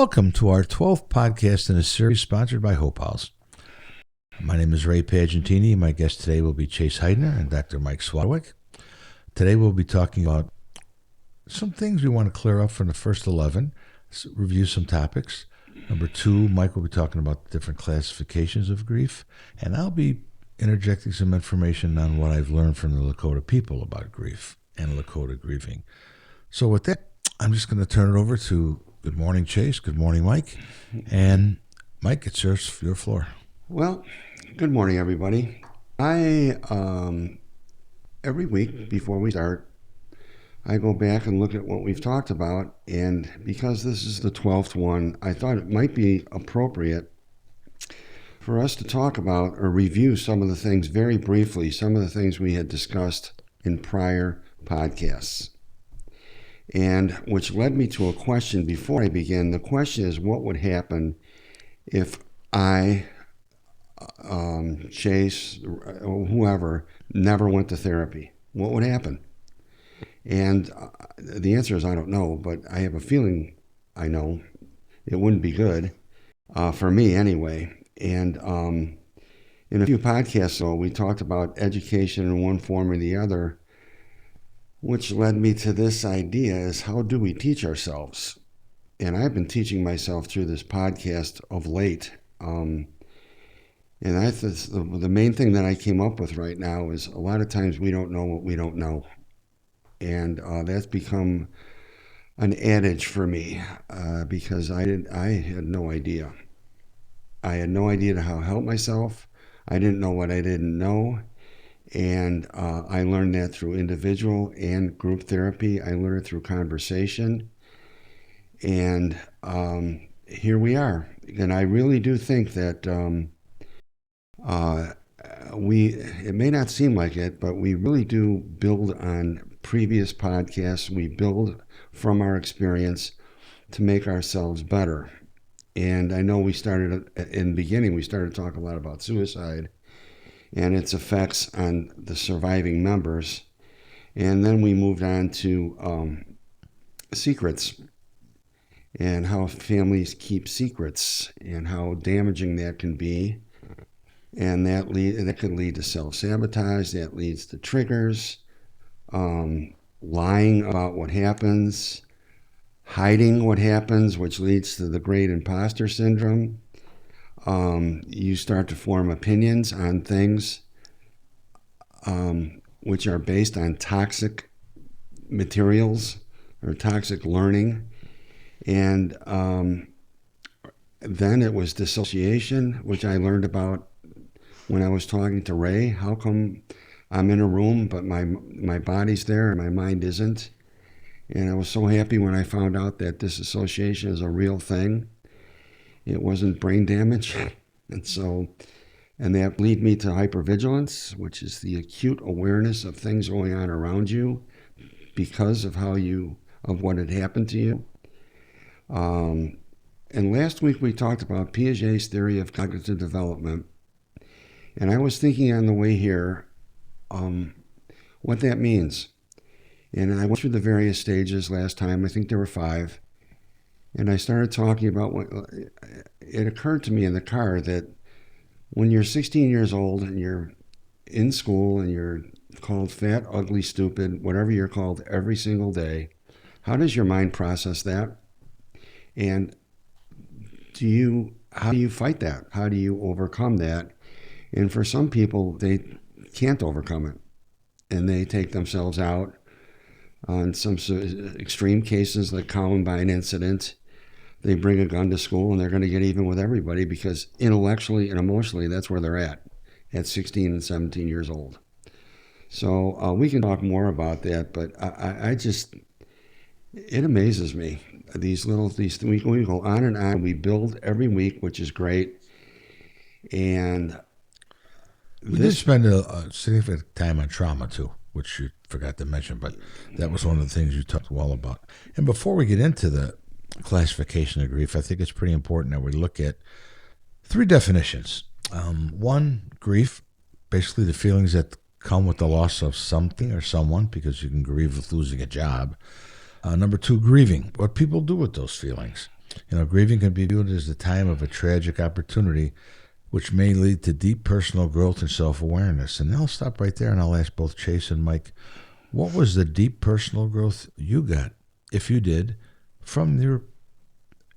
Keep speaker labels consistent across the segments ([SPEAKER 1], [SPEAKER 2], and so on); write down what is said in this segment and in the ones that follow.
[SPEAKER 1] Welcome to our 12th podcast in a series sponsored by Hope House. My name is Ray Pagentini. My guest today will be Chase Heidner and Dr. Mike Swadwick. Today we'll be talking about some things we want to clear up from the first 11, review some topics. Number 2, Mike will be talking about the different classifications of grief, and I'll be interjecting some information on what I've learned from the Lakota people about grief and Lakota grieving. So with that, I'm just going to turn it over to good morning, Chase. Good morning, Mike. And Mike, it's your floor.
[SPEAKER 2] Well, good morning, everybody. I, every week before we start, I go back and look at what we've talked about. And because this is the 12th one, I thought it might be appropriate for us to talk about or review some of the things very briefly, some of the things we had discussed in prior podcasts. And which led me to a question before I begin. The question is, what would happen if I, Chase, or whoever, never went to therapy? What would happen? And the answer is I don't know, but I have a feeling I know it wouldn't be good, for me anyway. And in a few podcasts ago, we talked about education in one form or the other, which led me to this idea is how do we teach ourselves? And I've been teaching myself through this podcast of late. And the main thing that I came up with right now is a lot of times we don't know what we don't know. And that's become an adage for me because I had no idea. I had no idea how to help myself. I didn't know what I didn't know. And I learned that through individual and group therapy. I learned it through conversation. And here we are. And I really do think that it may not seem like it, but we really do build on previous podcasts. We build from our experience to make ourselves better. And I know we started in the beginning, we started talking a lot about suicide and its effects on the surviving members. And then we moved on to secrets and how families keep secrets and how damaging that can be. And that could lead to self-sabotage, that leads to triggers, lying about what happens, hiding what happens, which leads to the great imposter syndrome. You start to form opinions on things which are based on toxic materials or toxic learning. And then it was dissociation, which I learned about when I was talking to Ray. How come I'm in a room, but my body's there and my mind isn't? And I was so happy when I found out that dissociation is a real thing. It wasn't brain damage. And that lead me to hypervigilance, which is the acute awareness of things going on around you because of what had happened to you. And last week we talked about Piaget's theory of cognitive development. And I was thinking on the way here what that means. And I went through the various stages last time. I think there were 5. And I started talking about it occurred to me in the car that when you're 16 years old and you're in school and you're called fat, ugly, stupid, whatever you're called every single day, how does your mind process that? And how do you fight that? How do you overcome that? And for some people, they can't overcome it. And they take themselves out. On some extreme cases like Columbine incident, they bring a gun to school and they're going to get even with everybody because intellectually and emotionally, that's where they're at 16 and 17 years old. So we can talk more about that, but it amazes me. We go on and on. We build every week, which is great. And
[SPEAKER 1] we did spend a significant time on trauma too, which you forgot to mention, but that was one of the things you talked well about. And before we get into the classification of grief, I think it's pretty important that we look at 3 definitions. 1, grief, basically the feelings that come with the loss of something or someone, because you can grieve with losing a job. Number 2, grieving, what people do with those feelings. Grieving can be viewed as the time of a tragic opportunity, which may lead to deep personal growth and self-awareness. And I'll stop right there and I'll ask both Chase and Mike, what was the deep personal growth you got, if you did, from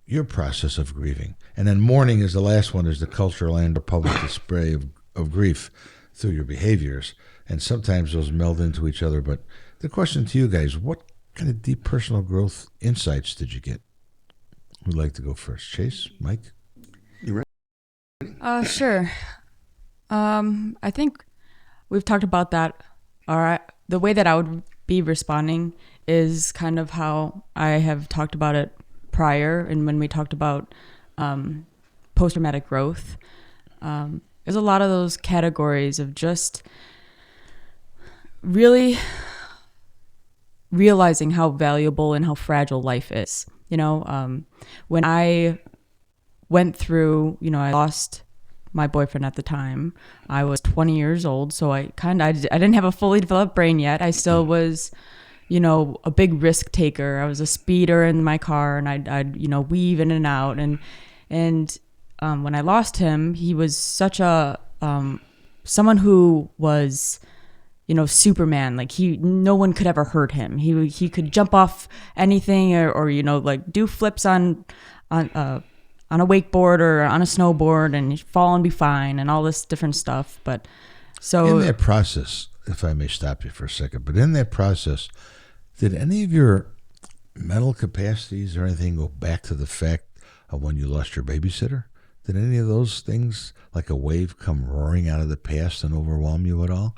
[SPEAKER 1] your process of grieving? And then mourning is the last one, is the cultural and the public display of grief through your behaviors. And sometimes those meld into each other. But the question to you guys, what kind of deep personal growth insights did you get? Who'd like to go first? Chase? Mike?
[SPEAKER 2] You ready?
[SPEAKER 3] Sure. I think we've talked about that. All right. The way that I would be responding is kind of how I have talked about it prior, and when we talked about post-traumatic growth. There's a lot of those categories of just really realizing how valuable and how fragile life is. When I went through, I lost my boyfriend at the time. I was 20 years old, so I didn't have a fully developed brain yet. I still was, a big risk taker. I was a speeder in my car, and I'd weave in and out. And when I lost him, he was such a someone who was, Superman. Like no one could ever hurt him. He could jump off anything or like do flips on a wakeboard or on a snowboard and fall and be fine and all this different stuff. But so
[SPEAKER 1] in that process, if I may stop you for a second, but in that process, did any of your mental capacities or anything go back to the fact of when you lost your babysitter? Did any of those things, like a wave, come roaring out of the past and overwhelm you at all?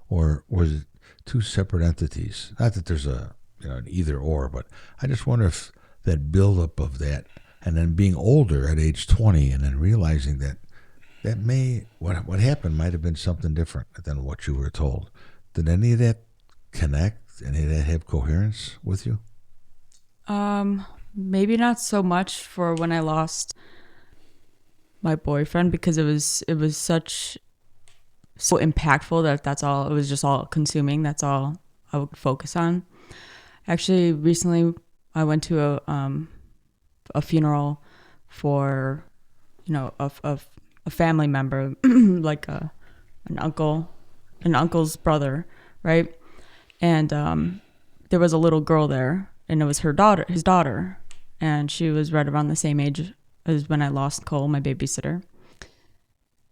[SPEAKER 1] Or was it two separate entities? Not that there's an either or, but I just wonder if that buildup of that, and then being older at age 20, and then realizing that what happened might have been something different than what you were told. Did any of that connect? Any of that have coherence with you?
[SPEAKER 3] Maybe not so much for when I lost my boyfriend, because it was so impactful that's all. It was just all consuming. That's all I would focus on. Actually, recently I went to a funeral for a family member, like an uncle's brother, right? And there was a little girl there, and it was his daughter, and she was right around the same age as when I lost Cole, my babysitter.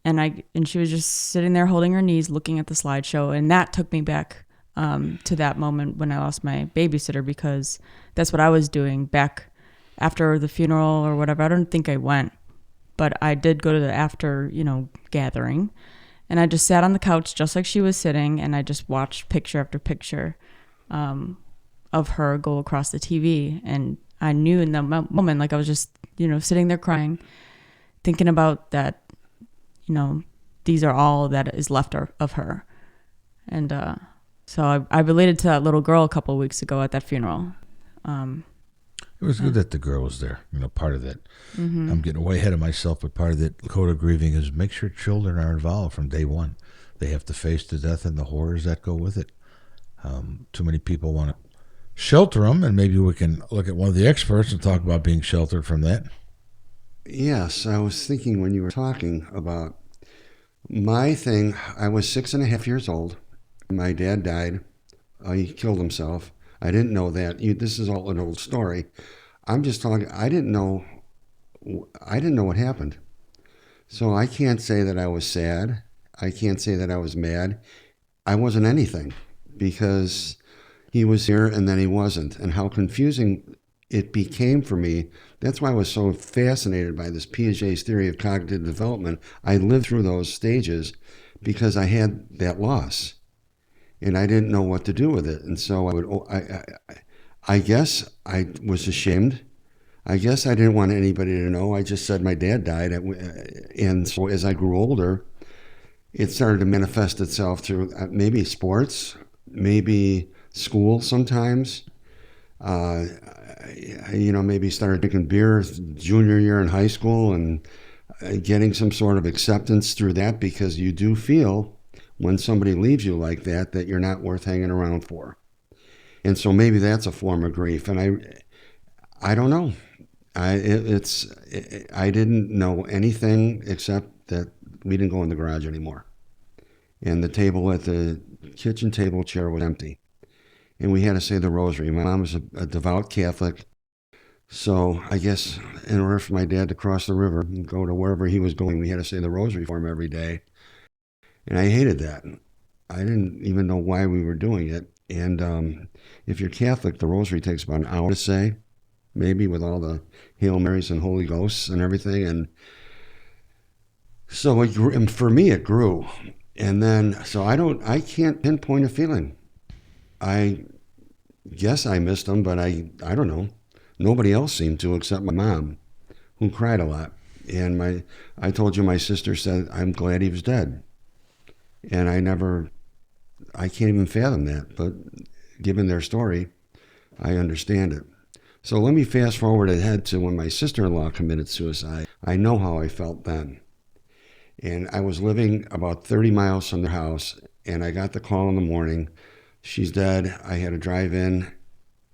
[SPEAKER 3] And she was just sitting there holding her knees, looking at the slideshow, and that took me back to that moment when I lost my babysitter, because that's what I was doing back after the funeral or whatever. I don't think I went, but I did go to the after, gathering, and I just sat on the couch just like she was sitting, and I just watched picture after picture of her go across the TV. And I knew in that moment, like I was just, sitting there crying, thinking about that, these are all that is left of her. And so I related to that little girl a couple of weeks ago at that funeral.
[SPEAKER 1] It was good that the girl was there. Part of that.
[SPEAKER 3] Mm-hmm.
[SPEAKER 1] I'm getting way ahead of myself, but part of the code of grieving is make sure children are involved from day one. They have to face the death and the horrors that go with it. Too many people want to shelter them, and maybe we can look at one of the experts and talk about being sheltered from that.
[SPEAKER 2] Yes, I was thinking when you were talking about my thing. I was 6.5 years old. My dad died. He killed himself. I didn't know that. This is all an old story. I'm just talking. I didn't know what happened. So I can't say that I was sad. I can't say that I was mad. I wasn't anything, because he was here and then he wasn't. And how confusing it became for me. That's why I was so fascinated by this Piaget's theory of cognitive development. I lived through those stages because I had that loss, and I didn't know what to do with it. And so I guess I was ashamed. I guess I didn't want anybody to know. I just said my dad died. And so as I grew older, it started to manifest itself through maybe sports, maybe school sometimes. Maybe started drinking beer junior year in high school and getting some sort of acceptance through that, because you do feel when somebody leaves you like that you're not worth hanging around for. And so maybe that's a form of grief. And I don't know. I didn't know anything except that we didn't go in the garage anymore, and the table at the kitchen table chair was empty, and we had to say the rosary. My mom was a devout Catholic, so I guess in order for my dad to cross the river and go to wherever he was going, we had to say the rosary for him every day, and I hated that. I didn't even know why we were doing it, and if you're Catholic, the rosary takes about an hour to say, maybe with all the Hail Marys and Holy Ghosts and everything. And so it grew, and for me, it grew. And then, so I can't pinpoint a feeling. I guess I missed him, but I don't know. Nobody else seemed to except my mom, who cried a lot. And I told you my sister said, I'm glad he was dead. And I can't even fathom that. But given their story, I understand it. So let me fast forward ahead to when my sister-in-law committed suicide. I know how I felt then. And I was living about 30 miles from their house, and I got the call in the morning. She's dead. I had to drive in,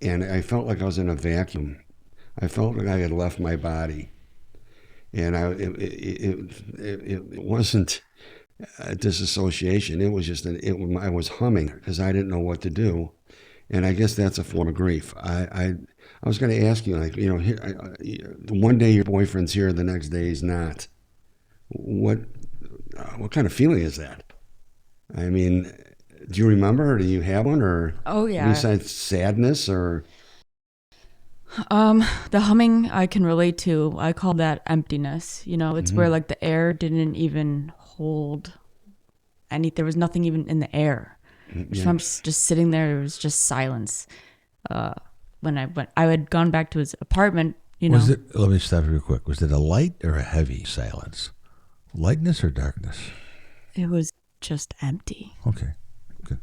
[SPEAKER 2] and I felt like I was in a vacuum. I felt like I had left my body. And it wasn't a disassociation. It was just, I was humming because I didn't know what to do. And I guess that's a form of grief. I was going to ask you, like, one day your boyfriend's here, the next day he's not. What kind of feeling is that? I mean, do you remember, or do you have one, or
[SPEAKER 3] Oh yeah.
[SPEAKER 2] besides sadness, or
[SPEAKER 3] The humming I can relate to. I call that emptiness. It's where like the air didn't even hold there was nothing even in the air. So I'm just sitting there. It was just silence. When I had gone back to his apartment.
[SPEAKER 1] Was it? Let me stop you real quick. Was it a light or a heavy silence? Lightness or darkness?
[SPEAKER 3] It was just empty.
[SPEAKER 1] Okay, good.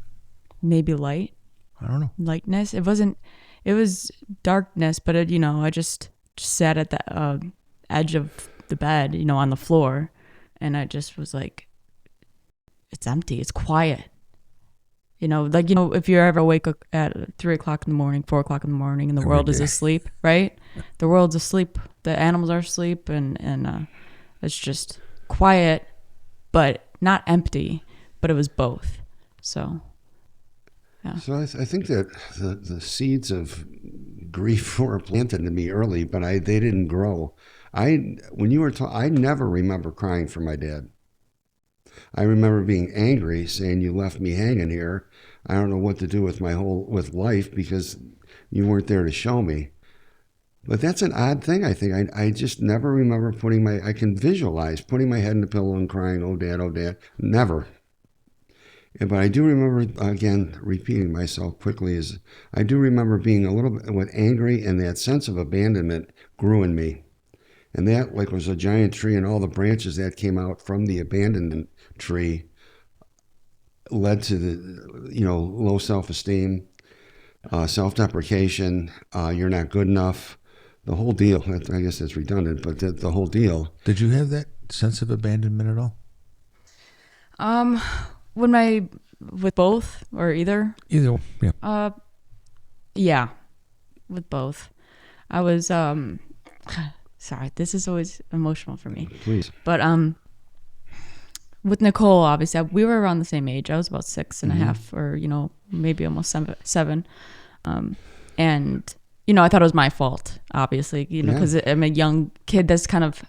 [SPEAKER 3] Maybe light.
[SPEAKER 1] I don't know.
[SPEAKER 3] Lightness. It wasn't. It was darkness, but I just sat at the edge of the bed, on the floor, and I just was like, it's empty. It's quiet. If you're ever awake at 3 o'clock in the morning, 4 o'clock in the morning, and the world is asleep, right? The world's asleep. The animals are asleep, and it's just quiet, but not empty. But it was both. So, yeah.
[SPEAKER 2] So I think that the seeds of grief were planted in me early, but they didn't grow. When you were I never remember crying for my dad. I remember being angry, saying, you left me hanging here. I don't know what to do with with life because you weren't there to show me. But that's an odd thing, I think. I just never remember I can visualize putting my head in the pillow and crying, oh, Dad. Never. But I do remember, again, repeating myself quickly, I do remember being a little bit angry, and that sense of abandonment grew in me. And that was a giant tree, and all the branches that came out from the abandonment tree led to the, low self-esteem, self-deprecation, you're not good enough, the whole deal. I guess that's redundant, but the whole deal.
[SPEAKER 1] Did you have that sense of abandonment at all?
[SPEAKER 3] With both or either?
[SPEAKER 1] Either, yeah.
[SPEAKER 3] Yeah, with both. I was, sorry, this is always emotional for me.
[SPEAKER 2] Please.
[SPEAKER 3] But, with Nicole, obviously, we were around the same age. I was about 6 and a half, or, maybe almost 7. And, I thought it was my fault, obviously, because I'm a young kid. That's kind of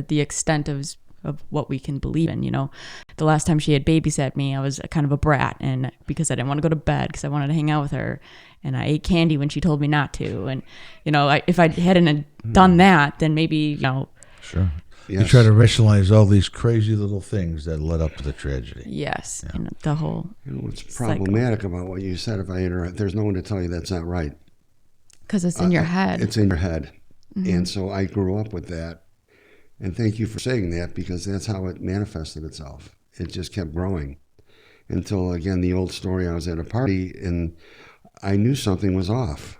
[SPEAKER 3] the extent of what we can believe in. The last time she had babysat me, I was kind of a brat, and because I didn't want to go to bed because I wanted to hang out with her, and I ate candy when she told me not to. And, if I hadn't done that, then maybe,
[SPEAKER 1] Sure.
[SPEAKER 2] Yes.
[SPEAKER 1] You try to rationalize all these crazy little things that led up to the tragedy.
[SPEAKER 3] Yes. Yeah. The whole
[SPEAKER 2] What's problematic about what you said, if I interrupt, there's no one to tell you that's not right.
[SPEAKER 3] Because it's in your head.
[SPEAKER 2] It's in your head. Mm-hmm. And so I grew up with that. And thank you for saying that, because that's how it manifested itself. It just kept growing until, again, the old story, I was at a party and I knew something was off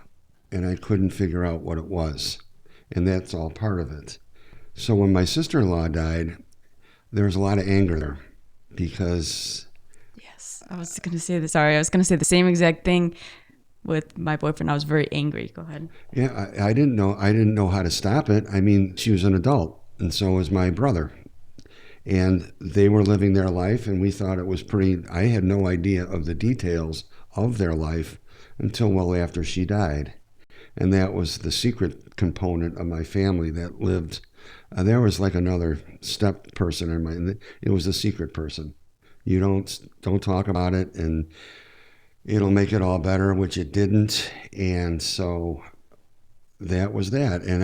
[SPEAKER 2] and I couldn't figure out what it was. And that's all part of it. So when my sister-in-law died, there was a lot of anger there because...
[SPEAKER 3] Yes, I was going to say this. Sorry, I was going to say the same exact thing. with my boyfriend. I was very angry. Go ahead.
[SPEAKER 2] Yeah, I didn't know. I didn't know how to stop it. I mean, she was an adult, and so was my brother, and they were living their life, and we thought it was pretty. I had no idea of the details of their life until well after she died, and that was the secret component of my family that lived. There was like another step person in my. It was the secret person. You don't talk about it, and it'll make it all better, which it didn't. And so that was that. And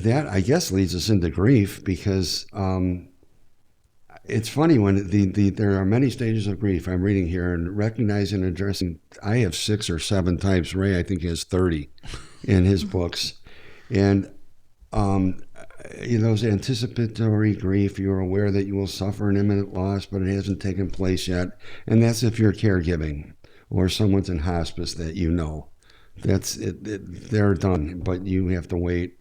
[SPEAKER 2] that I guess leads us into grief, because it's funny when there are many stages of grief I'm reading here, and recognizing and addressing. I have 6 or 7 types. Ray, I think, has 30 in his books. And those anticipatory grief, you're aware that you will suffer an imminent loss, but it hasn't taken place yet. And that's if you're caregiving or someone's in hospice that you know. That's it. They're done, but you have to wait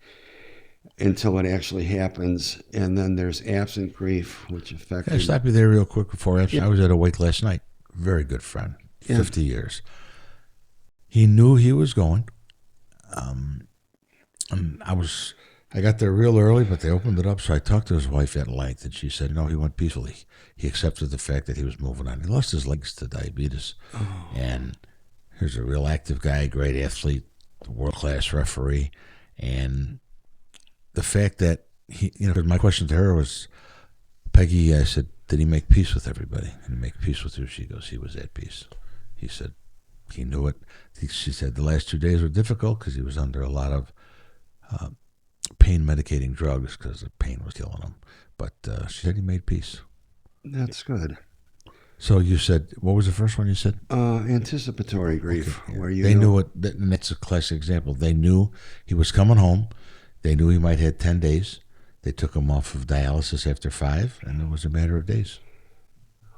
[SPEAKER 2] until it actually happens. And then there's absent grief, which affects.
[SPEAKER 1] Can I stop you there real quick before absent?
[SPEAKER 2] Yeah.
[SPEAKER 1] I was at a wake last night. Very good friend, 50 years. He knew he was going. And I got there real early, but they opened it up, so I talked to his wife at length, and she said, no, he went peacefully. He accepted the fact that he was moving on. He lost his legs to diabetes. Oh. And here's a real active guy, great athlete, world-class referee. And the fact that my question to her was, Peggy, I said, did he make peace with everybody? Did he make peace with you? She goes, he was at peace. He said, he knew it. She said the last 2 days were difficult because he was under a lot of pain medicating drugs because the pain was killing him. But she said he made peace.
[SPEAKER 2] That's good.
[SPEAKER 1] So you said, what was the first one you said?
[SPEAKER 2] Anticipatory grief.
[SPEAKER 1] Okay, yeah.
[SPEAKER 2] Where
[SPEAKER 1] they knew it, and that's a classic example. They knew he was coming home. They knew he might have 10 days. They took him off of dialysis after 5, and it was a matter of days.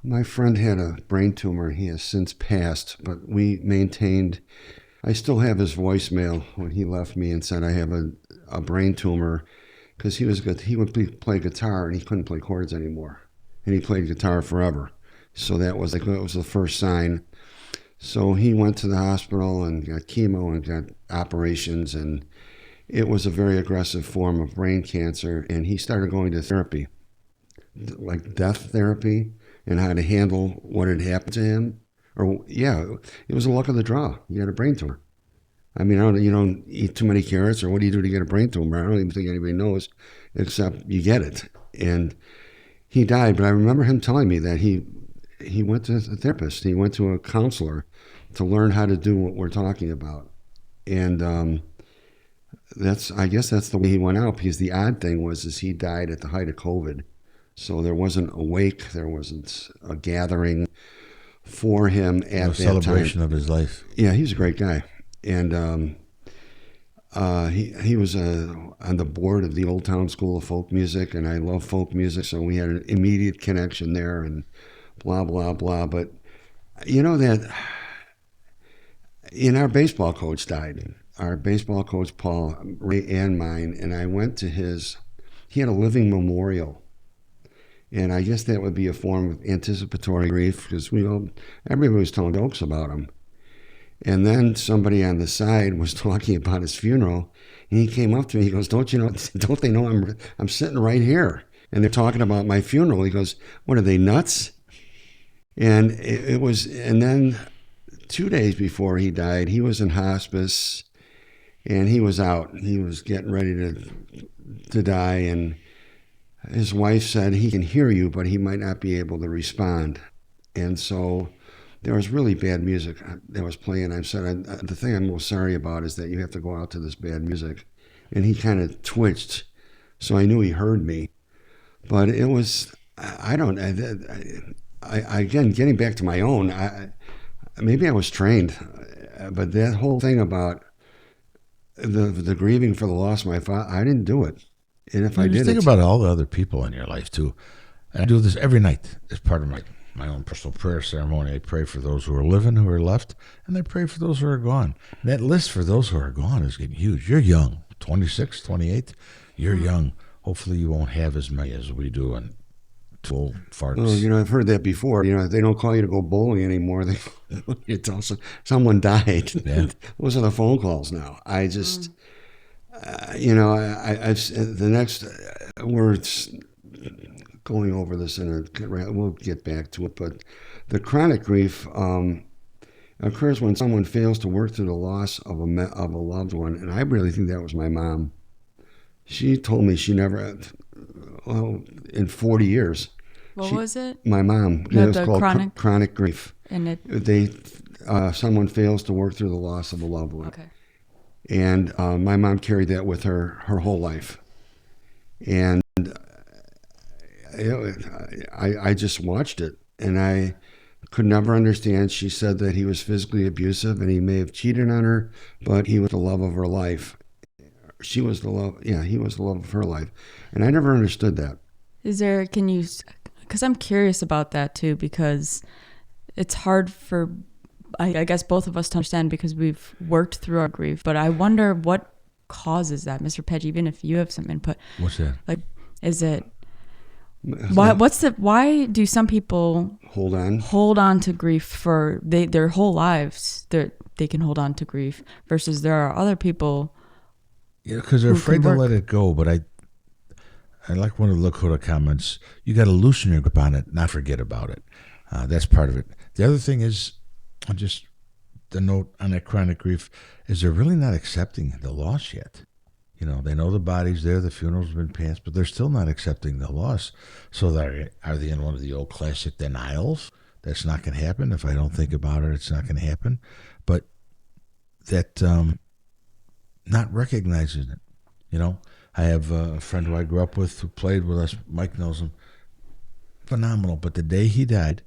[SPEAKER 2] My friend had a brain tumor. He has since passed, but we maintained. I still have his voicemail when he left me and said, I have a brain tumor, because he was good. He would play guitar, and he couldn't play chords anymore. And he played guitar forever. So that was the first sign. So he went to the hospital and got chemo and got operations, and it was a very aggressive form of brain cancer. And he started going to therapy, like death therapy, and how to handle what had happened to him. It was a luck of the draw. He had a brain tumor. I mean, you don't eat too many carrots, or what do you do to get a brain tumor? I don't even think anybody knows, except you get it. And he died, but I remember him telling me that he went to a therapist. He went to a counselor to learn how to do what we're talking about. And I guess that's the way he went out, because the odd thing was he died at the height of COVID. So there wasn't a wake, there wasn't a gathering for him at that time.
[SPEAKER 1] Celebration of his life.
[SPEAKER 2] Yeah, he was a great guy. And he was on the board of the Old Town School of Folk Music, and I love folk music, so we had an immediate connection there, and blah, blah, blah. But you know that our baseball coach died. Our baseball coach, Paul, Ray and mine, and I went to he had a living memorial. And I guess that would be a form of anticipatory grief, because everybody was telling jokes about him. And then somebody on the side was talking about his funeral, and he came up to me. He goes, "Don't they know I'm sitting right here, and they're talking about my funeral?" He goes, "What are they, nuts?" And it was. And then 2 days before he died, he was in hospice, and he was out. He was getting ready to die, and his wife said, he can hear you, but he might not be able to respond. And so there was really bad music that was playing. I said, the thing I'm most sorry about is that you have to go out to this bad music. And he kind of twitched, so I knew he heard me. But it was, again, getting back to my own, maybe I was trained, but that whole thing about the grieving for the loss of my father, I didn't do it. And if I did,
[SPEAKER 1] think about all the other people in your life too. And I do this every night as part of my own personal prayer ceremony. I pray for those who are living, who are left, and I pray for those who are gone. And that list for those who are gone is getting huge. You're young, 26, 28. You're young. Hopefully you won't have as many as we do in to old farts.
[SPEAKER 2] Well, I've heard that before. They don't call you to go bowling anymore. You tell someone died.
[SPEAKER 1] Yeah.
[SPEAKER 2] Those are the phone calls now. I just, the next, we're going over this we'll get back to it, but the chronic grief occurs when someone fails to work through the loss of a loved one, and I really think that was my mom. She told me she never, in 40 years.
[SPEAKER 3] What was it?
[SPEAKER 2] My mom.
[SPEAKER 3] No,
[SPEAKER 2] It was
[SPEAKER 3] the
[SPEAKER 2] called chronic grief.
[SPEAKER 3] And
[SPEAKER 2] Someone fails to work through the loss of a loved one.
[SPEAKER 3] okay.
[SPEAKER 2] And my mom carried that with her whole life. And I just watched it, and I could never understand. She said that he was physically abusive and he may have cheated on her, but he was the love of her life. She was the love. Yeah, he was the love of her life. And I never understood that. Because I'm curious about that too, because it's hard for, I guess, both of us to understand because we've worked through our grief. But I wonder what causes that, Mr. Pedge, even if you have some input.
[SPEAKER 1] What's that?
[SPEAKER 3] Like, is it, why do some people hold on to grief for their whole lives? They can hold on to grief versus there are other people.
[SPEAKER 1] Yeah, because they're afraid to let it go. But I like one of the Lakota comments. You got to loosen your grip on it, not forget about it. That's part of it. The other thing is, just the note on that chronic grief is they're really not accepting the loss yet. They know the body's there, the funeral's been passed, but they're still not accepting the loss. So are they in one of the old classic denials? That's not going to happen. If I don't think about it, it's not going to happen. But that not recognizing it. I have a friend who I grew up with who played with us. Mike knows him. Phenomenal. But the day he died,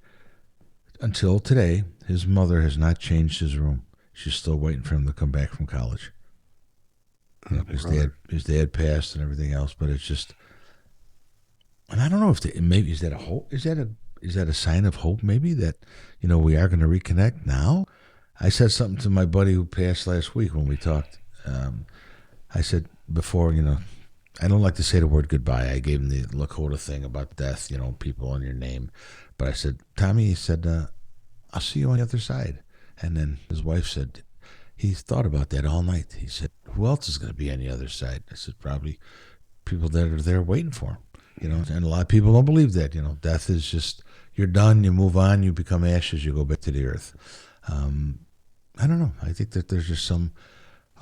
[SPEAKER 1] until today, his mother has not changed his room. She's still waiting for him to come back from college. His dad passed and everything else, but it's just, and I don't know if maybe is that a hope? Is that a sign of hope? Maybe that we are going to reconnect now. I said something to my buddy who passed last week when we talked. I said before, I don't like to say the word goodbye. I gave him the Lakota thing about death, people on your name, but I said, Tommy, he said, I'll see you on the other side. And then his wife said, he thought about that all night. He said, who else is going to be on the other side? I said, probably people that are there waiting for him. And a lot of people don't believe that. Death is just, you're done, you move on, you become ashes, you go back to the earth. I don't know. I think that there's just some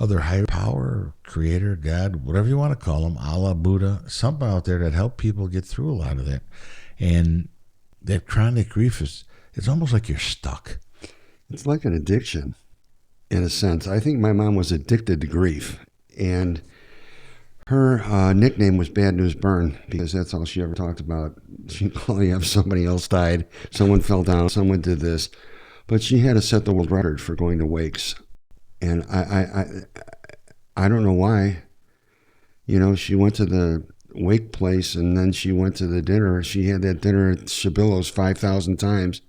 [SPEAKER 1] other higher power, creator, God, whatever you want to call him, Allah, Buddha, something out there that help people get through a lot of that. And that chronic grief it's almost like you're stuck. It's like an addiction. In a sense, I think my mom was addicted to grief, and her nickname was Bad News Bern because that's all she ever talked about. She'd call you up, somebody else died, someone fell down, someone did this, but she had to set the world record for going to wakes, and I don't know why. She went to the wake place, and then she went to the dinner. She had that dinner at Shabillo's 5,000 times,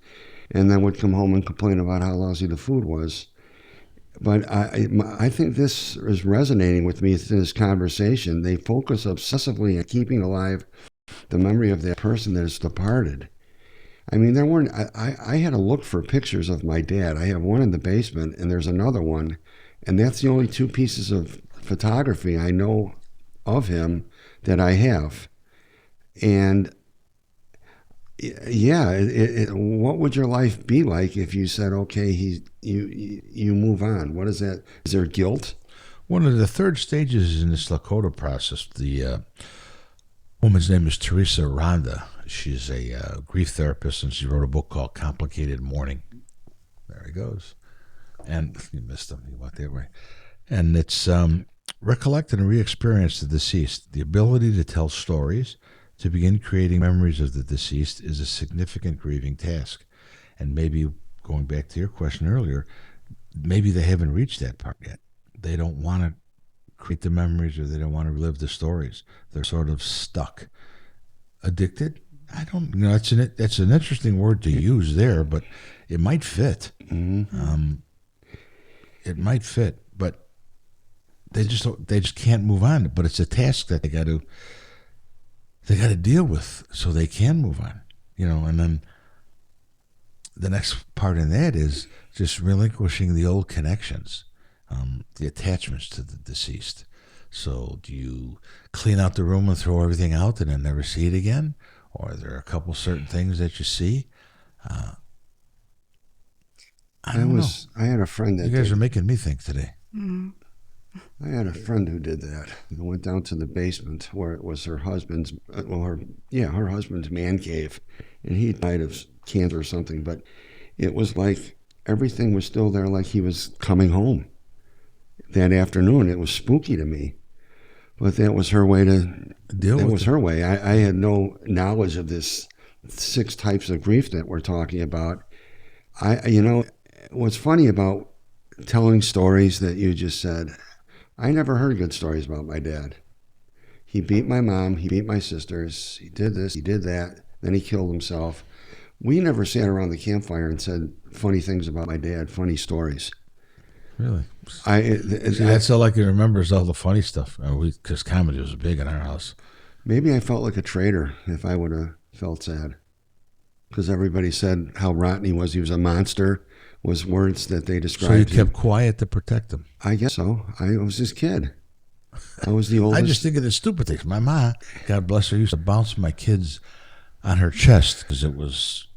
[SPEAKER 1] and then would come home and complain about how lousy the food was. But I think this is resonating with me in this conversation. They focus obsessively on keeping alive the memory of that person that has departed. I mean, there weren't. I had to look for pictures of my dad. I have one in the basement, and there's another one, and that's the only two pieces of photography I know of him that I have. And yeah, what would your life be like if you said, okay, you move on? What is that? Is there guilt? One of the third stages in this Lakota process, the woman's name is Teresa Rhonda. She's a grief therapist, and she wrote a book called Complicated Mourning. There he goes. And you missed him. He went that way. And it's recollect and re-experience the deceased. The ability to tell stories, to begin creating memories of the deceased is a significant grieving task. And maybe, going back to your question earlier, maybe they haven't reached that part yet. They don't want to create the memories, or they don't want to relive the stories. They're sort of stuck. Addicted? I don't know. That's an interesting word to use there, but it might fit. Mm-hmm. It might fit, but they just can't move on. But it's a task that they got to they got to deal with so they can move on, and then the next part in that is just relinquishing the old connections, the attachments to the deceased. So do you clean out the room and throw everything out and then never see it again? Or are there a couple certain things that you see? I don't know.
[SPEAKER 2] I had a friend that
[SPEAKER 1] You guys are making me think today.
[SPEAKER 2] I had a friend who did that. Who went down to the basement where it was her husband's, her husband's man cave, and he died of cancer or something. But it was like everything was still there, like he was coming home that afternoon. It was spooky to me, but that was her way to
[SPEAKER 1] deal with it. That
[SPEAKER 2] was her way. I had no knowledge of this 6 types of grief that we're talking about. What's funny about telling stories that you just said, I never heard good stories about my dad. He beat my mom, he beat my sisters, he did this, he did that, then he killed himself. We never sat around the campfire and said funny things about my dad, funny stories.
[SPEAKER 1] Really? That's all I can remember is all the funny stuff. Because comedy was big in our house.
[SPEAKER 2] Maybe I felt like a traitor if I would have felt sad. Because everybody said how rotten he was a monster, was words that they described.
[SPEAKER 1] So you kept quiet to protect him?
[SPEAKER 2] I guess so. I was his kid. I was the oldest.
[SPEAKER 1] I just think of the stupid things. My mom, God bless her, used to bounce my kids on her chest because it was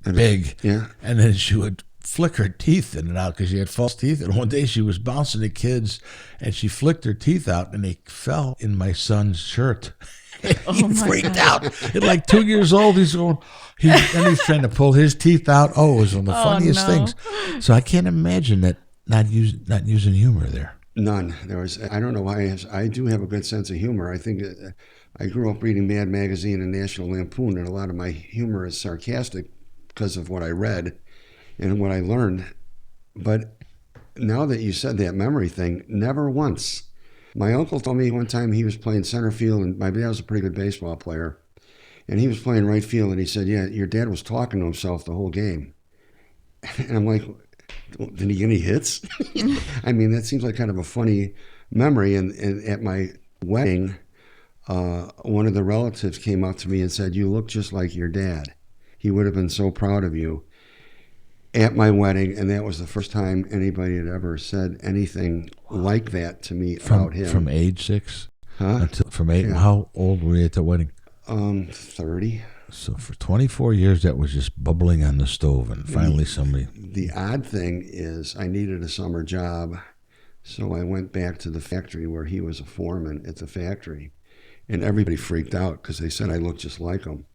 [SPEAKER 1] big.
[SPEAKER 2] Yeah.
[SPEAKER 1] And then she would flick her teeth in and out because she had false teeth. And one day she was bouncing the kids and she flicked her teeth out and they fell in my son's shirt. He freaked out. At like 2 years old, he's going, he's trying to pull his teeth out. Oh, it was one of the funniest things. So I can't imagine that not using humor there.
[SPEAKER 2] None. I don't know why. I do have a good sense of humor. I think I grew up reading Mad Magazine and National Lampoon, and a lot of my humor is sarcastic because of what I read and what I learned. But now that you said that memory thing, never once. My uncle told me one time he was playing center field, and my dad was a pretty good baseball player, and he was playing right field, and he said, yeah, your dad was talking to himself the whole game. And I'm like, did he get any hits? I mean, that seems like kind of a funny memory. And at my wedding, one of the relatives came up to me and said, you look just like your dad. He would have been so proud of you. At my wedding, and that was the first time anybody had ever said anything like that to me about him.
[SPEAKER 1] From age 6?
[SPEAKER 2] Huh?
[SPEAKER 1] From 8? Yeah. How old were you at the wedding?
[SPEAKER 2] 30.
[SPEAKER 1] So for 24 years, that was just bubbling on the stove, and finally somebody...
[SPEAKER 2] The odd thing is I needed a summer job, so I went back to the factory where he was a foreman at the factory, and everybody freaked out because they said I looked just like him.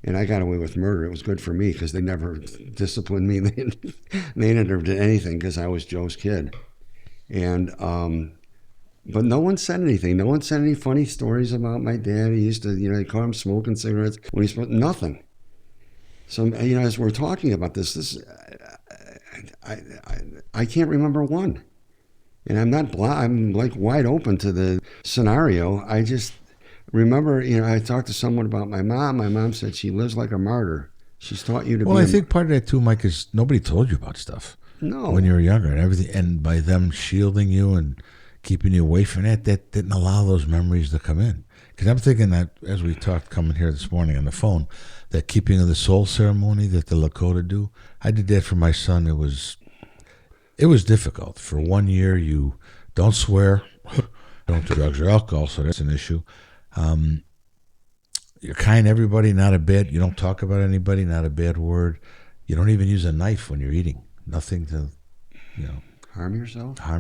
[SPEAKER 2] And I got away with murder. It was good for me because they never disciplined me. They never did anything because I was Joe's kid. And but no one said anything. No one said any funny stories about my dad. He used to, they caught him smoking cigarettes when he smoked. Nothing. So, as we're talking about this I can't remember one. And I'm not I'm like wide open to the scenario. I just remember, I talked to someone about my mom. My mom said she lives like a martyr. She's taught you to be.
[SPEAKER 1] Well, I think part of that too, Mike, is nobody told you about stuff.
[SPEAKER 2] No.
[SPEAKER 1] When you were younger and everything, and by them shielding you and keeping you away from that didn't allow those memories to come in. Because I'm thinking that as we talked coming here this morning on the phone, that keeping of the soul ceremony that the Lakota do, I did that for my son. It was difficult. For 1 year, you don't swear, don't do drugs or alcohol, so that's an issue. You're kind to everybody, not a bad. You don't talk about anybody, not a bad word. You don't even use a knife when you're eating. Nothing to,
[SPEAKER 2] harm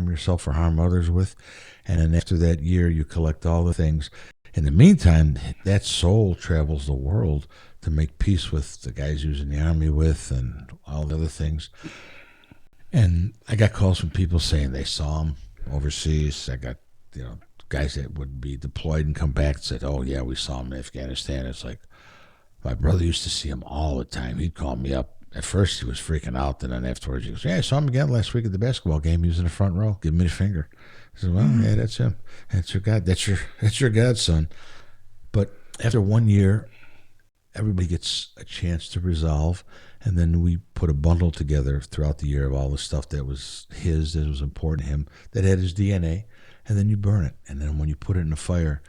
[SPEAKER 2] yourself
[SPEAKER 1] or harm others with. And then after that year, you collect all the things. In the meantime, that soul travels the world to make peace with the guys he was in the army with and all the other things. And I got calls from people saying they saw him overseas. I got, guys that would be deployed and come back and said, oh, yeah, we saw him in Afghanistan. It's like, my brother used to see him all the time. He'd call me up. At first, he was freaking out. And then afterwards, he goes, yeah, I saw him again last week at the basketball game. He was in the front row. Give me the finger. I said, well, yeah, that's him. That's your God. That's your godson. But after 1 year, everybody gets a chance to resolve. And then we put a bundle together throughout the year of all the stuff that was his, that was important to him, that had his DNA. And then you burn it. And then when you put it in the fire,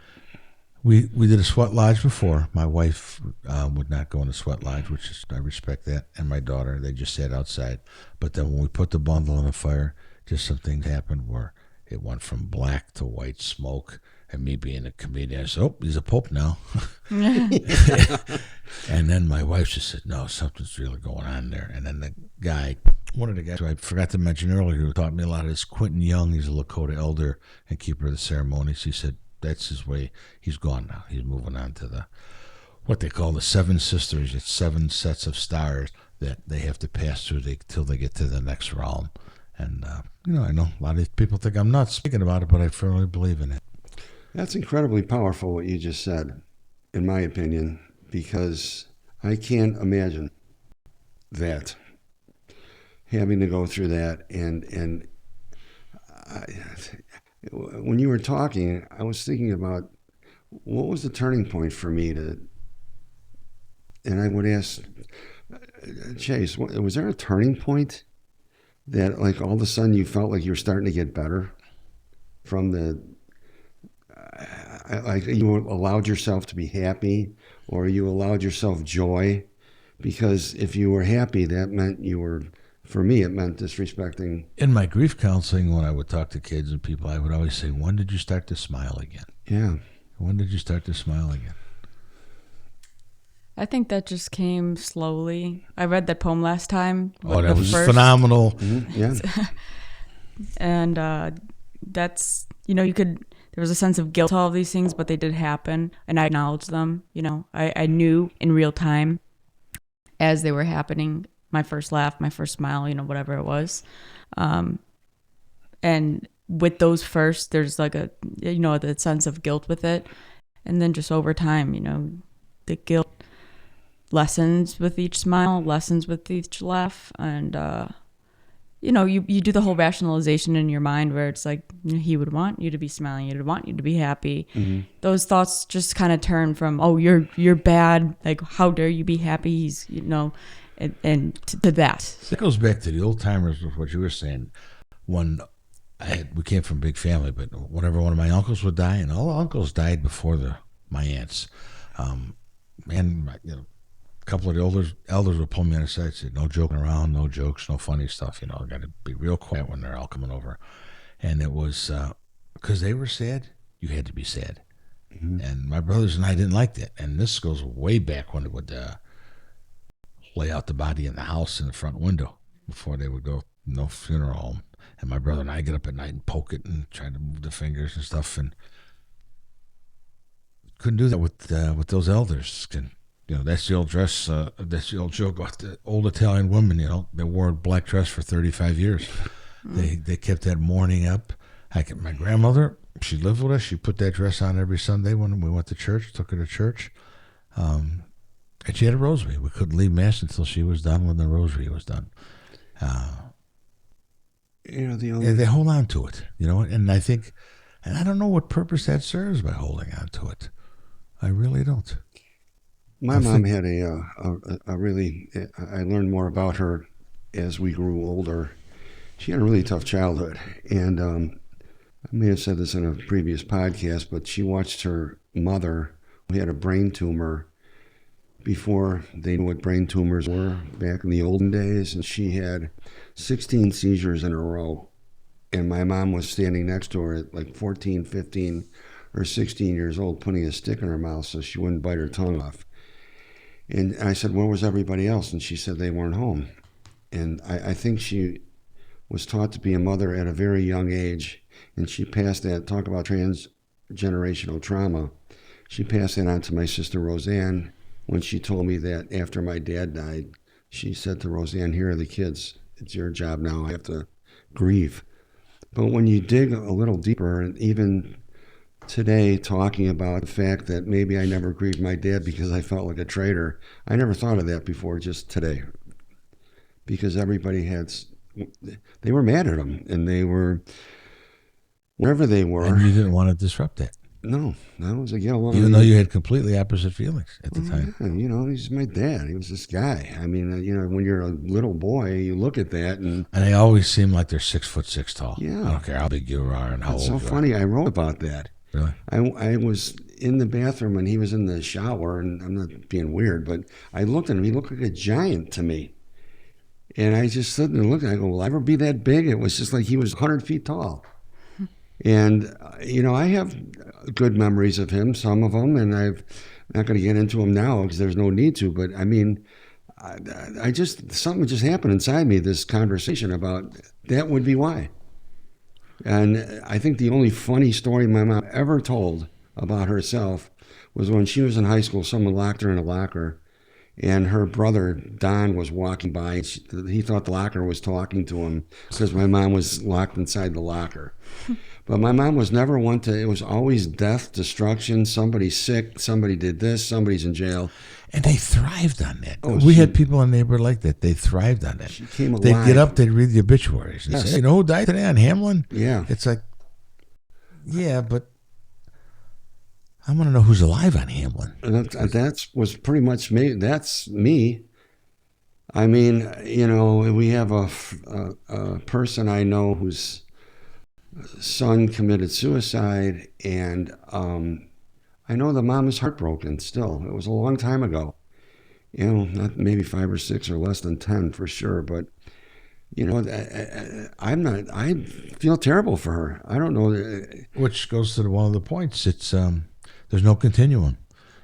[SPEAKER 1] We did a sweat lodge before. My wife would not go in a sweat lodge, which is, I respect that. And my daughter, they just sat outside. But then when we put the bundle in the fire, just some things happened where it went from black to white smoke. And me being a comedian, I said, "Oh, he's a pope now." And then my wife just said, "No, something's really going on there." And then the guy, one of the guys who I forgot to mention earlier, who taught me a lot of this, Quentin Young, he's a Lakota elder and keeper of the ceremonies. He said, that's his way. He's gone now. He's moving on to what they call the seven sisters. It's 7 sets of stars that they have to pass through till they get to the next realm. And, I know a lot of people think I'm nuts speaking about it, but I firmly believe in it.
[SPEAKER 2] That's incredibly powerful what you just said, in my opinion, because I can't imagine that, having to go through that. And when you were talking, I was thinking about what was the turning point for me and I would ask Chase, was there a turning point that like all of a sudden you felt like you were starting to get better from like you allowed yourself to be happy, or you allowed yourself joy? Because if you were happy, that meant for me, it meant disrespecting.
[SPEAKER 1] In my grief counseling, when I would talk to kids and people, I would always say, when did you start to smile again?
[SPEAKER 2] Yeah.
[SPEAKER 1] When did you start to smile again?
[SPEAKER 3] I think that just came slowly. I read that poem last time.
[SPEAKER 1] Oh, that was phenomenal.
[SPEAKER 2] Mm-hmm. Yeah.
[SPEAKER 3] And that's, there was a sense of guilt to all of these things, but they did happen, and I acknowledged them. I knew in real time as they were happening, my first laugh, my first smile, whatever it was. And with those first, there's like the sense of guilt with it. And then just over time, the guilt lessens with each smile, lessens with each laugh. And, you do the whole rationalization in your mind where it's like, he would want you to be smiling, he would want you to be happy. Mm-hmm. Those thoughts just kind of turn from, oh, you're bad. Like, how dare you be happy? He's, and to that.
[SPEAKER 1] It goes back to the old timers with what you were saying. When we came from a big family, but whenever one of my uncles would die, and all the uncles died before my aunts, and a couple of the elders would pull me on the side and say, "No joking around, no jokes, no funny stuff. Got to be real quiet when they're all coming over." And it was because they were sad, you had to be sad. Mm-hmm. And my brothers and I didn't like that. And this goes way back when it would lay out the body in the house in the front window before they would go no funeral home. And my brother and I get up at night and poke it and try to move the fingers and stuff, and couldn't do that with those elders. That's the old dress. That's the old joke about the old Italian women. They wore a black dress for 35 years. They kept that mourning up. My grandmother, she lived with us. She put that dress on every Sunday when we went to church. Took her to church. And she had a rosary. We couldn't leave Mass until she was done when the rosary was done. They hold on to it, and I think, and I don't know what purpose that serves by holding on to it. I really don't.
[SPEAKER 2] My mom had a really, I learned more about her as we grew older. She had a really tough childhood, and I may have said this in a previous podcast, but she watched her mother, who had a brain tumor, before they knew what brain tumors were back in the olden days, and she had 16 seizures in a row. And my mom was standing next to her at like 14, 15, or 16 years old, putting a stick in her mouth so she wouldn't bite her tongue off. And I said, where was everybody else? And she said they weren't home. And I think she was taught to be a mother at a very young age, and she passed that, talk about transgenerational trauma, she passed that on to my sister Roseanne. When she told me that after my dad died, she said to Roseanne, here are the kids. It's your job now. I have to grieve. But when you dig a little deeper, and even today talking about the fact that maybe I never grieved my dad because I felt like a traitor, I never thought of that before, just today. Because everybody they were mad at him, and they were, wherever they were.
[SPEAKER 1] And you didn't want to disrupt that.
[SPEAKER 2] No, that was a get along.
[SPEAKER 1] Even though you had completely opposite feelings at the time.
[SPEAKER 2] Yeah, he's my dad. He was this guy. I mean, when you're a little boy, you look at that and
[SPEAKER 1] they always seem like they're 6'6" tall.
[SPEAKER 2] Yeah,
[SPEAKER 1] I don't care how big you are and how old you are.
[SPEAKER 2] It's so funny. I wrote about that.
[SPEAKER 1] Really?
[SPEAKER 2] I was in the bathroom and he was in the shower, and I'm not being weird, but I looked at him. He looked like a giant to me. And I just stood there and looked, and I go, will I ever be that big? It was just like he was 100 feet tall. And, I have good memories of him, some of them, and I'm not going to get into them now because there's no need to, but I mean, I just, something just happened inside me, this conversation about that would be why. And I think the only funny story my mom ever told about herself was when she was in high school, someone locked her in a locker, and her brother, Don, was walking by. He thought the locker was talking to him because my mom was locked inside the locker. But my mom was never one to, it was always death, destruction, somebody's sick, somebody did this, somebody's in jail.
[SPEAKER 1] And they thrived on that.
[SPEAKER 2] Oh,
[SPEAKER 1] We had people in the neighborhood like that. They thrived on that.
[SPEAKER 2] She came
[SPEAKER 1] They'd
[SPEAKER 2] alive.
[SPEAKER 1] get up, they'd read the obituaries. And
[SPEAKER 2] Yes.
[SPEAKER 1] say, you know who died today on Hamlin?
[SPEAKER 2] Yeah.
[SPEAKER 1] It's like, yeah, but I want to know who's alive on Hamlin.
[SPEAKER 2] And that was pretty much me. That's me. I mean, we have a person I know whose son committed suicide, and I know the mom is heartbroken still. It was a long time ago. Not maybe 5 or 6 or less than 10 for sure, but I feel terrible for her. I don't know.
[SPEAKER 1] Which goes to one of the points. It's there's no continuum.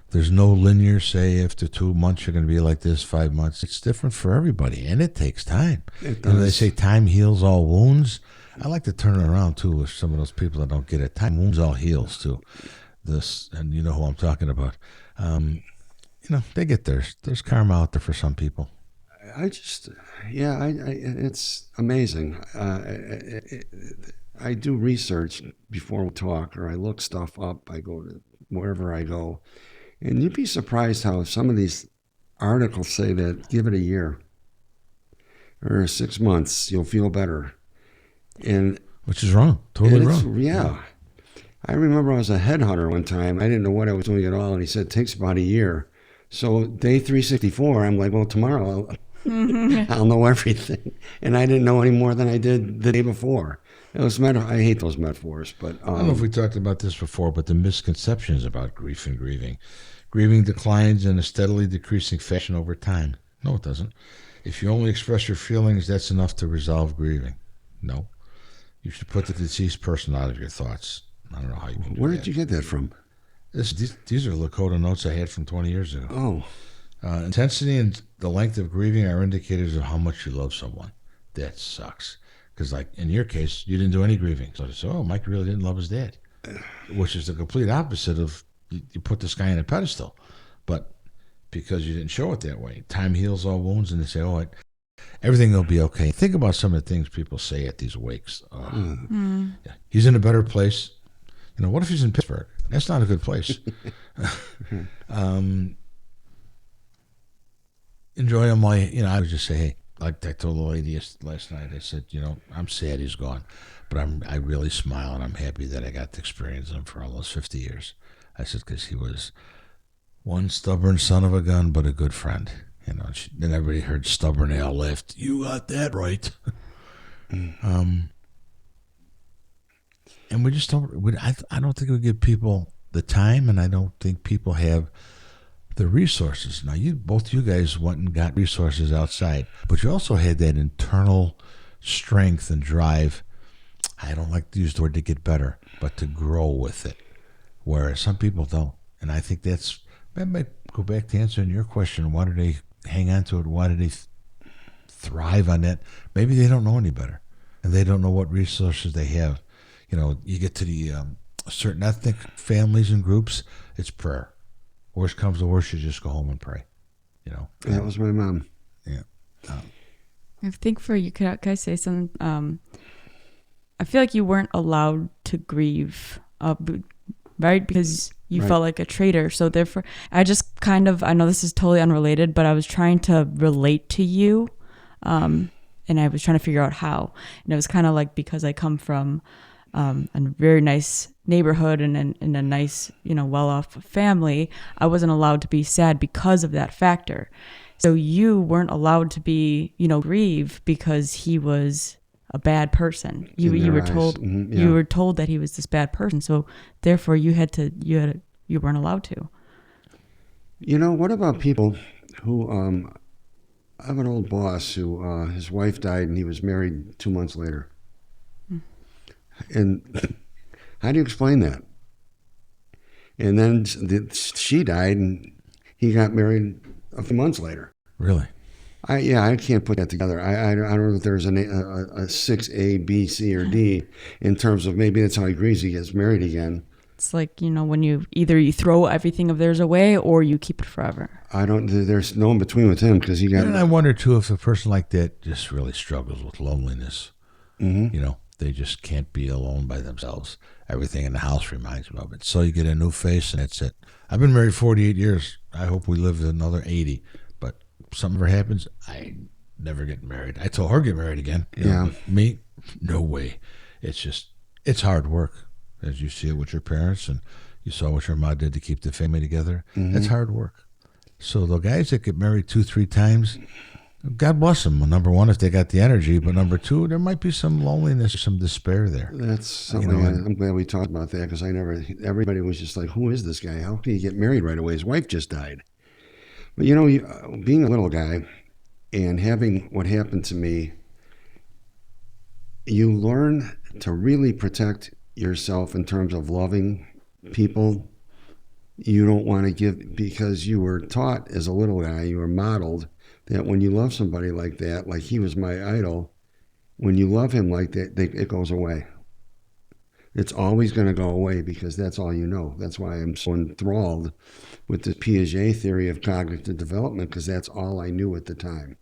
[SPEAKER 1] There's no linear, say, after 2 months you're going to be like this, 5 months. It's different for everybody, and it takes time.
[SPEAKER 2] It
[SPEAKER 1] They
[SPEAKER 2] does.
[SPEAKER 1] say time heals all wounds. I like to turn it around, too, with some of those people that don't get it. Time wounds all heals, too. And you know who I'm talking about. They get theirs. There's karma out there for some people.
[SPEAKER 2] It's amazing. I do research before we talk, or I look stuff up. I go to wherever I go, and you'd be surprised how some of these articles say that give it a year or 6 months, you'll feel better. And
[SPEAKER 1] Which is wrong. Totally
[SPEAKER 2] it's-
[SPEAKER 1] wrong.
[SPEAKER 2] Yeah. I remember I was a headhunter one time. I didn't know what I was doing at all, and he said it takes about a year. So day 364, I'm like, well, tomorrow I'll know everything. And I didn't know any more than I did the day before. It was I hate those metaphors, but
[SPEAKER 1] I don't know if we talked about this before, but the misconceptions about grief and grieving. Grieving declines in a steadily decreasing fashion over time. No, it doesn't. If you only express your feelings, that's enough to resolve grieving. No. You should put the deceased person out of your thoughts. I don't know how you can do
[SPEAKER 2] where
[SPEAKER 1] that.
[SPEAKER 2] did you get that from?
[SPEAKER 1] These are Lakota notes I had from 20 years ago.
[SPEAKER 2] Oh,
[SPEAKER 1] Intensity and the length of grieving are indicators of how much you love someone. That sucks. Because, like, in your case, you didn't do any grieving. So they say, oh, Mike really didn't love his dad. Which is the complete opposite of you put this guy on a pedestal. But because you didn't show it that way. Time heals all wounds, and they say, oh, everything will be okay. Think about some of the things people say at these wakes. Yeah. He's in a better place. What if he's in Pittsburgh? That's not a good place. Enjoy him while I would just say, hey, like I told the lady last night, I said, I'm sad he's gone, but I really smile and I'm happy that I got to experience him for almost 50 years. I said, because he was one stubborn son of a gun, but a good friend. Then everybody heard stubborn Al laughed. You got that right. And we just don't. I don't think we give people the time, and I don't think people have the resources. Now, both you guys went and got resources outside, but you also had that internal strength and drive. I don't like to use the word to get better, but to grow with it, whereas some people don't. And I think that might go back to answering your question. Why do they hang on to it? Why do they thrive on that? Maybe they don't know any better, and they don't know what resources they have. You get to the certain ethnic families and groups, it's prayer. Worst comes to worst, you just go home and pray.
[SPEAKER 2] that was my mom.
[SPEAKER 1] Yeah.
[SPEAKER 3] I think for you, can I say something? I feel like you weren't allowed to grieve, right? Because you
[SPEAKER 2] Right.
[SPEAKER 3] felt like a traitor. So therefore, I know this is totally unrelated, but I was trying to relate to you. And I was trying to figure out how. And it was kind of like, because I come from a very nice neighborhood and in a nice, well-off family, I wasn't allowed to be sad because of that factor. So you weren't allowed to be, grieve because he was a bad person. You
[SPEAKER 2] In their
[SPEAKER 3] were
[SPEAKER 2] eyes.
[SPEAKER 3] told
[SPEAKER 2] Mhm, yeah.
[SPEAKER 3] you were told that he was this bad person. So therefore, you had to you weren't allowed to.
[SPEAKER 2] You know, what about people who, I have an old boss who, his wife died and he was married 2 months later. And how do you explain that? And then she died and he got married a few months later.
[SPEAKER 1] Really?
[SPEAKER 2] I can't put that together. I don't know if there's a 6A, B, C, or D in terms of maybe that's how he agrees he gets married again.
[SPEAKER 3] It's like, when you throw everything of theirs away or you keep it forever.
[SPEAKER 2] There's no in between with him because he got.
[SPEAKER 1] And I wonder too if a person like that just really struggles with loneliness.
[SPEAKER 2] Mm-hmm.
[SPEAKER 1] They just can't be alone by themselves. Everything in the house reminds them of it. So you get a new face and that's it. I've been married 48 years. I hope we live another 80. But something ever happens, I never get married. I told her get married again. Me, no way. It's hard work. As you see it with your parents and you saw what your mom did to keep the family together.
[SPEAKER 2] Mm-hmm.
[SPEAKER 1] That's hard work. So the guys that get married 2-3 times, God bless them. Well, number one, if they got the energy, but number two, there might be some loneliness, some despair there.
[SPEAKER 2] That's something. I'm glad we talked about that because everybody was just like, who is this guy? How can he get married right away? His wife just died. But being a little guy and having what happened to me, you learn to really protect yourself in terms of loving people. You don't want to give, because you were taught as a little guy, you were modeled that when you love somebody like that, like he was my idol, when you love him like that, it goes away. It's always going to go away because that's all you know. That's why I'm so enthralled with the Piaget theory of cognitive development, because that's all I knew at the time.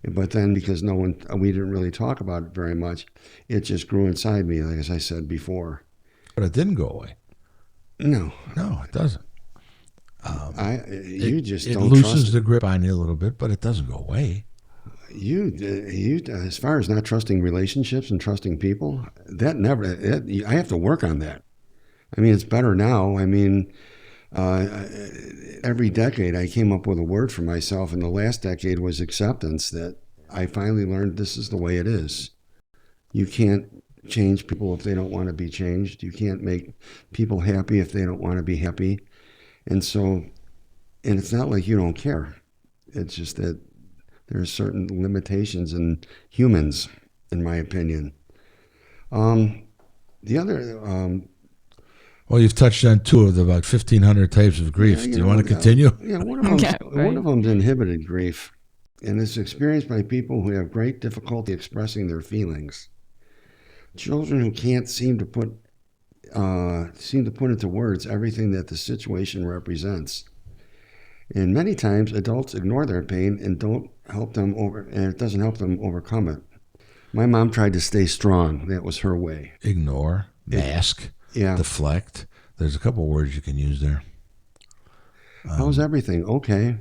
[SPEAKER 2] But then because we didn't really talk about it very much, it just grew inside me, like as I said before.
[SPEAKER 1] But it didn't go away.
[SPEAKER 2] No,
[SPEAKER 1] it doesn't.
[SPEAKER 2] You just
[SPEAKER 1] it
[SPEAKER 2] don't
[SPEAKER 1] loosens
[SPEAKER 2] trust
[SPEAKER 1] the grip on you a little bit, but it doesn't go away.
[SPEAKER 2] You as far as not trusting relationships and trusting people, I have to work on that. I mean, it's better now. I mean, every decade I came up with a word for myself, and the last decade was acceptance, that I finally learned this is the way it is. You can't change people if they don't want to be changed. You can't make people happy if they don't want to be happy. And it's not like you don't care. It's just that there are certain limitations in humans, in my opinion. The other...
[SPEAKER 1] well, you've touched on two of the about 1,500 types of grief. Do you want to continue?
[SPEAKER 2] Yeah, one of them's inhibited grief, and it's experienced by people who have great difficulty expressing their feelings. Children who can't seem to put into words everything that the situation represents. And many times adults ignore their pain and it doesn't help them overcome it. My mom tried to stay strong. That was her way.
[SPEAKER 1] Ignore, mask, deflect. There's a couple words you can use there.
[SPEAKER 2] How's everything? Okay.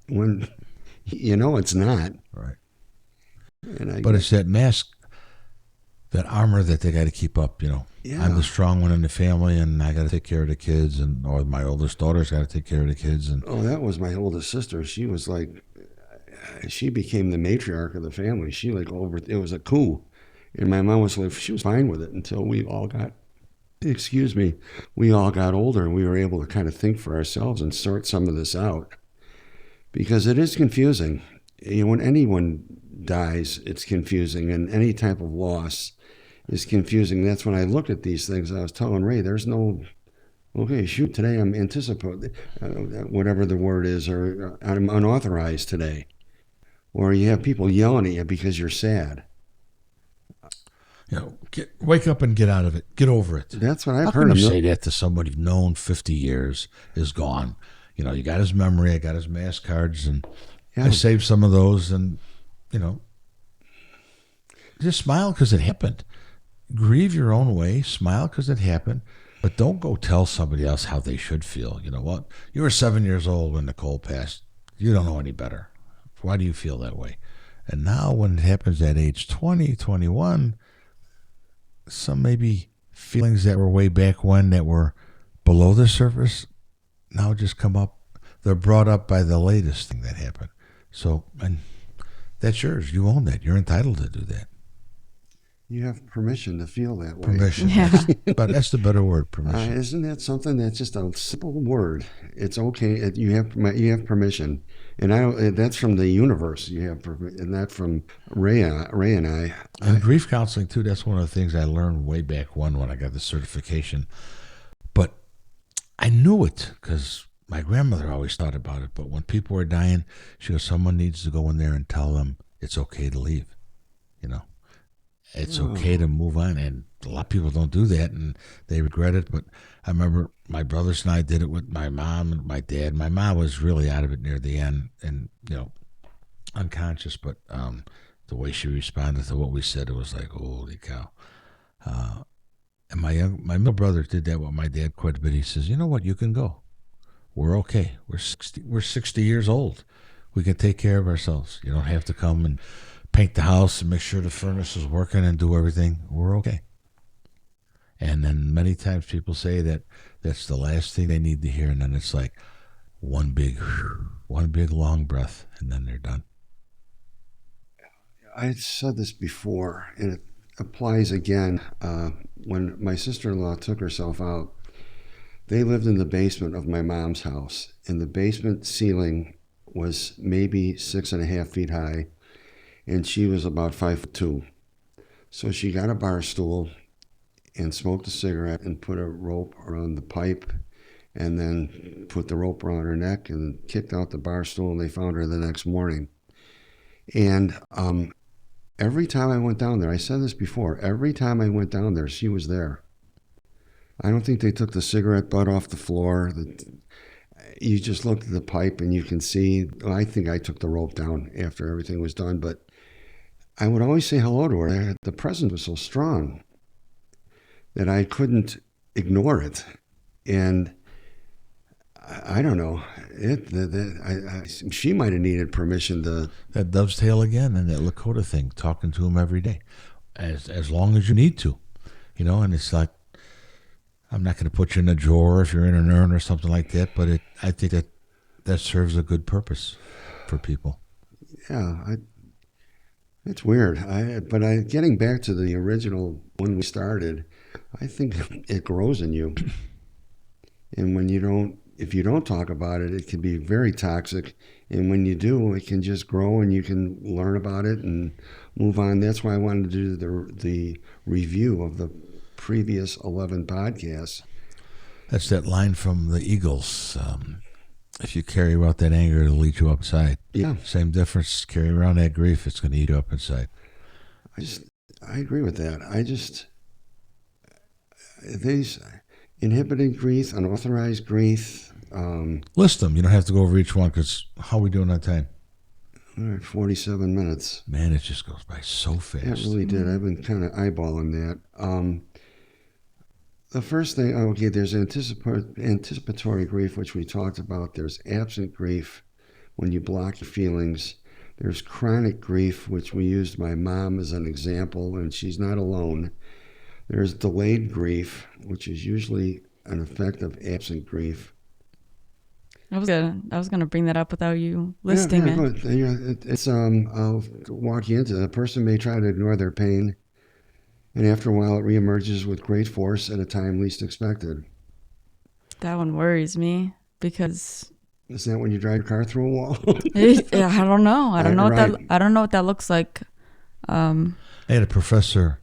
[SPEAKER 2] When it's not.
[SPEAKER 1] Right. But it's that mask, that armor that they got to keep up, Yeah. I'm the strong one in the family, and I got to take care of the kids, or my oldest daughter's got to take care of the kids. And
[SPEAKER 2] that was my oldest sister. She was like, she became the matriarch of the family. It was a coup, and my mom was like, she was fine with it until we all got older, and we were able to kind of think for ourselves and sort some of this out, because it is confusing. When anyone dies, it's confusing, and any type of loss is confusing. That's when I looked at these things. I was telling Ray, there's no, today I'm anticipating, whatever the word is, or I'm unauthorized today. Or you have people yelling at you because you're sad.
[SPEAKER 1] Wake up and get out of it. Get over it.
[SPEAKER 2] That's what I've
[SPEAKER 1] How
[SPEAKER 2] heard.
[SPEAKER 1] How can you say that to somebody you've known 50 years is gone? You got his memory. I got his mass cards, and I saved some of those, and, just smile because it happened. Grieve your own way. Smile because it happened. But don't go tell somebody else how they should feel. You know what? You were 7 years old when Nicole passed. You don't know any better. Why do you feel that way? And now when it happens at age 20, 21, some maybe feelings that were way back when that were below the surface now just come up. They're brought up by the latest thing that happened. So, and that's yours. You own that. You're entitled to do that.
[SPEAKER 2] You have permission to feel that way.
[SPEAKER 1] Permission.
[SPEAKER 3] Yeah.
[SPEAKER 1] But that's the better word, permission.
[SPEAKER 2] Isn't that something that's just a simple word? It's okay. You have permission, and that's from the universe. You have, and that from Ray and I.
[SPEAKER 1] And grief counseling, too, that's one of the things I learned way back when I got the certification. But I knew it because my grandmother always thought about it. But when people were dying, she goes, someone needs to go in there and tell them it's okay to leave. It's okay to move on. And a lot of people don't do that, and they regret it. But I remember my brothers and I did it with my mom and my dad. My mom was really out of it near the end and, unconscious. But the way she responded to what we said, it was like, holy cow. And my middle brother did that with my dad quite a bit. He says, you know what, you can go. We're okay. We're 60 years old. We can take care of ourselves. You don't have to come and paint the house and make sure the furnace is working and do everything. We're okay. And then many times people say that that's the last thing they need to hear, and then it's like one big long breath, and then they're done.
[SPEAKER 2] I said this before, and it applies again. When my sister-in-law took herself out, they lived in the basement of my mom's house, and the basement ceiling was maybe 6.5 feet high, and she was about 5'2". So she got a bar stool and smoked a cigarette and put a rope around the pipe, and then put the rope around her neck and kicked out the bar stool, and they found her the next morning. And every time I went down there, I said this before, every time I went down there, she was there. I don't think they took the cigarette butt off the floor. You just look at the pipe and you can see, I think I took the rope down after everything was done, but I would always say hello to her. The presence was so strong that I couldn't ignore it. And I don't know. She might have needed permission to...
[SPEAKER 1] That dovetail again and that Lakota thing, talking to him every day, as long as you need to, and it's like, I'm not going to put you in a drawer if you're in an urn or something like that, but I think that serves a good purpose for people.
[SPEAKER 2] Yeah, it's weird. But getting back to the original when we started, I think it grows in you. And if you don't talk about it, it can be very toxic. And when you do, it can just grow and you can learn about it and move on. That's why I wanted to do the review of the previous 11 podcasts.
[SPEAKER 1] That's that line from the Eagles. If you carry around that anger, it'll eat you up inside.
[SPEAKER 2] Yeah.
[SPEAKER 1] Same difference. Carry around that grief, it's going to eat you up inside.
[SPEAKER 2] I agree with that. These inhibited grief, unauthorized grief.
[SPEAKER 1] List them. You don't have to go over each one because how are we doing on time?
[SPEAKER 2] All right, 47 minutes.
[SPEAKER 1] Man, it just goes by so fast.
[SPEAKER 2] It really did. I've been kind of eyeballing that. The first thing, there's anticipatory grief, which we talked about. There's absent grief, when you block your feelings. There's chronic grief, which we used my mom as an example, and she's not alone. There's delayed grief, which is usually an effect of absent grief.
[SPEAKER 3] I was gonna bring that up without you listing it.
[SPEAKER 2] I'll walk you into it. A person may try to ignore their pain, and after a while it reemerges with great force at a time least expected.
[SPEAKER 3] That one worries me because...
[SPEAKER 2] Is that when you drive your car through a wall?
[SPEAKER 3] I don't know. I don't know
[SPEAKER 2] Right.
[SPEAKER 3] I don't know what that looks like.
[SPEAKER 1] I had a professor,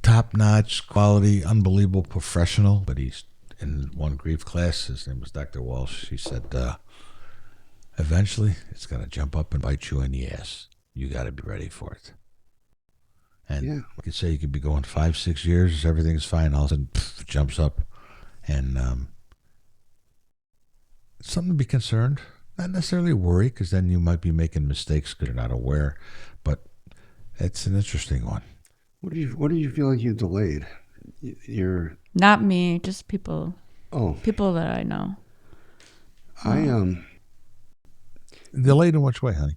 [SPEAKER 1] top-notch, quality, unbelievable professional, but he's in one grief class. His name was Dr. Walsh. He said, eventually it's going to jump up and bite you in the ass. You got to be ready for it. And
[SPEAKER 2] Yeah.
[SPEAKER 1] like you say, you could be going 5-6 years, everything's fine, all of a sudden it jumps up. And it's something to be concerned, not necessarily worry, because then you might be making mistakes because you're not aware, but it's an interesting one.
[SPEAKER 2] What do you feel like you delayed? You're
[SPEAKER 3] Not me, just people
[SPEAKER 2] oh
[SPEAKER 3] that I know.
[SPEAKER 1] Delayed in which way, honey?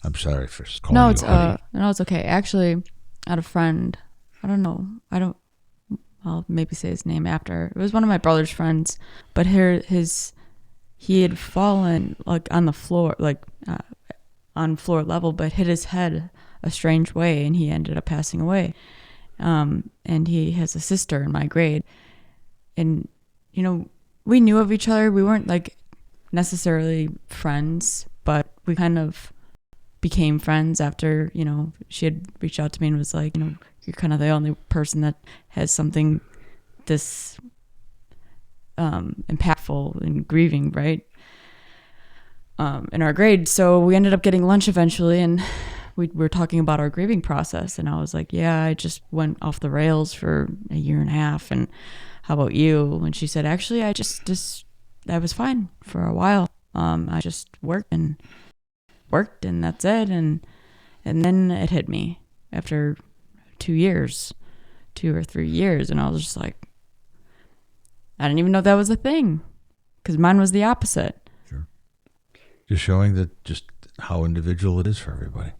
[SPEAKER 1] I'm sorry for calling you honey.
[SPEAKER 3] No, it's okay. Actually, I had a friend. I don't know. I'll maybe say his name after. It was one of my brother's friends, but he had fallen like on the floor, like on floor level, but hit his head a strange way, and he ended up passing away. And he has a sister in my grade. And, you know, we knew of each other. We weren't like necessarily friends, but we kind of became friends after, you know, she had reached out to me and was like, you know, you're kind of the only person that has something this impactful and grieving, right? In our grade. So we ended up getting lunch eventually, and we were talking about our grieving process, and I was like, yeah, I just went off the rails for a year and a half, and how about you? And she said, actually, I I was fine for a while. I just worked and that's it. And then it hit me after 2 or 3 years, and I was just like, I didn't even know that was a thing, because mine was the opposite.
[SPEAKER 1] Sure. Just showing that just how individual it is for everybody.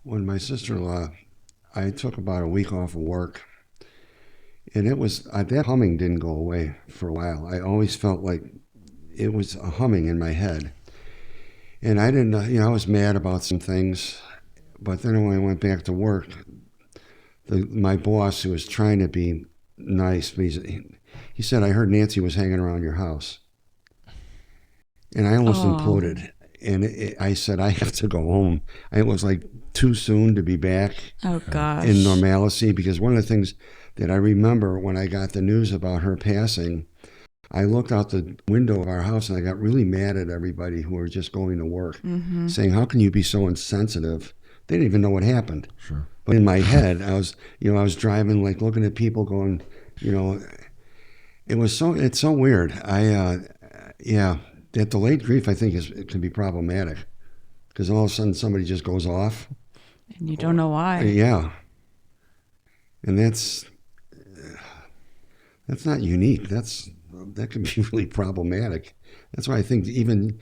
[SPEAKER 2] When my sister-in-law, I took about a week off of work, and it was, that humming didn't go away for a while. I always felt like it was a humming in my head. And I didn't, I was mad about some things, but then when I went back to work, my boss, who was trying to be nice, he said, I heard Nancy was hanging around your house. And I almost imploded. And I said, I have to go home. It was like too soon to be back in normalcy, because one of the things that I remember when I got the news about her passing, I looked out the window of our house and I got really mad at everybody who were just going to work, saying, how can you be so insensitive? They didn't even know what happened.
[SPEAKER 1] Sure.
[SPEAKER 2] But in my head, I was driving, like looking at people going, it's so weird. That delayed grief, I think, it can be problematic, because all of a sudden somebody just goes off.
[SPEAKER 3] And you don't know why.
[SPEAKER 2] Yeah. And that's not unique. That can be really problematic. That's why I think even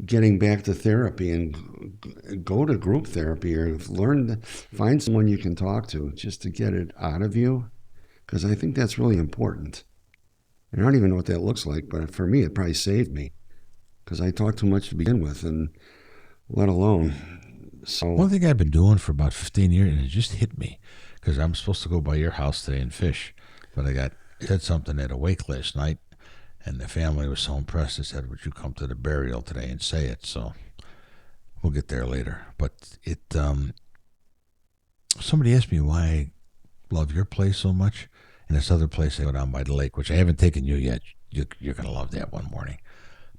[SPEAKER 2] getting back to therapy and go to group therapy, or find someone you can talk to just to get it out of you, because I think that's really important. And I don't even know what that looks like, but for me, it probably saved me, because I talked too much to begin with, and let alone. So
[SPEAKER 1] one thing I've been doing for about 15 years, and it just hit me, because I'm supposed to go by your house today and fish, but I said something at a wake last night, and the family was so impressed. They said, would you come to the burial today and say it? So we'll get there later. But somebody asked me why I love your place so much, and this other place I go down by the lake, which I haven't taken you yet. You're going to love that one morning.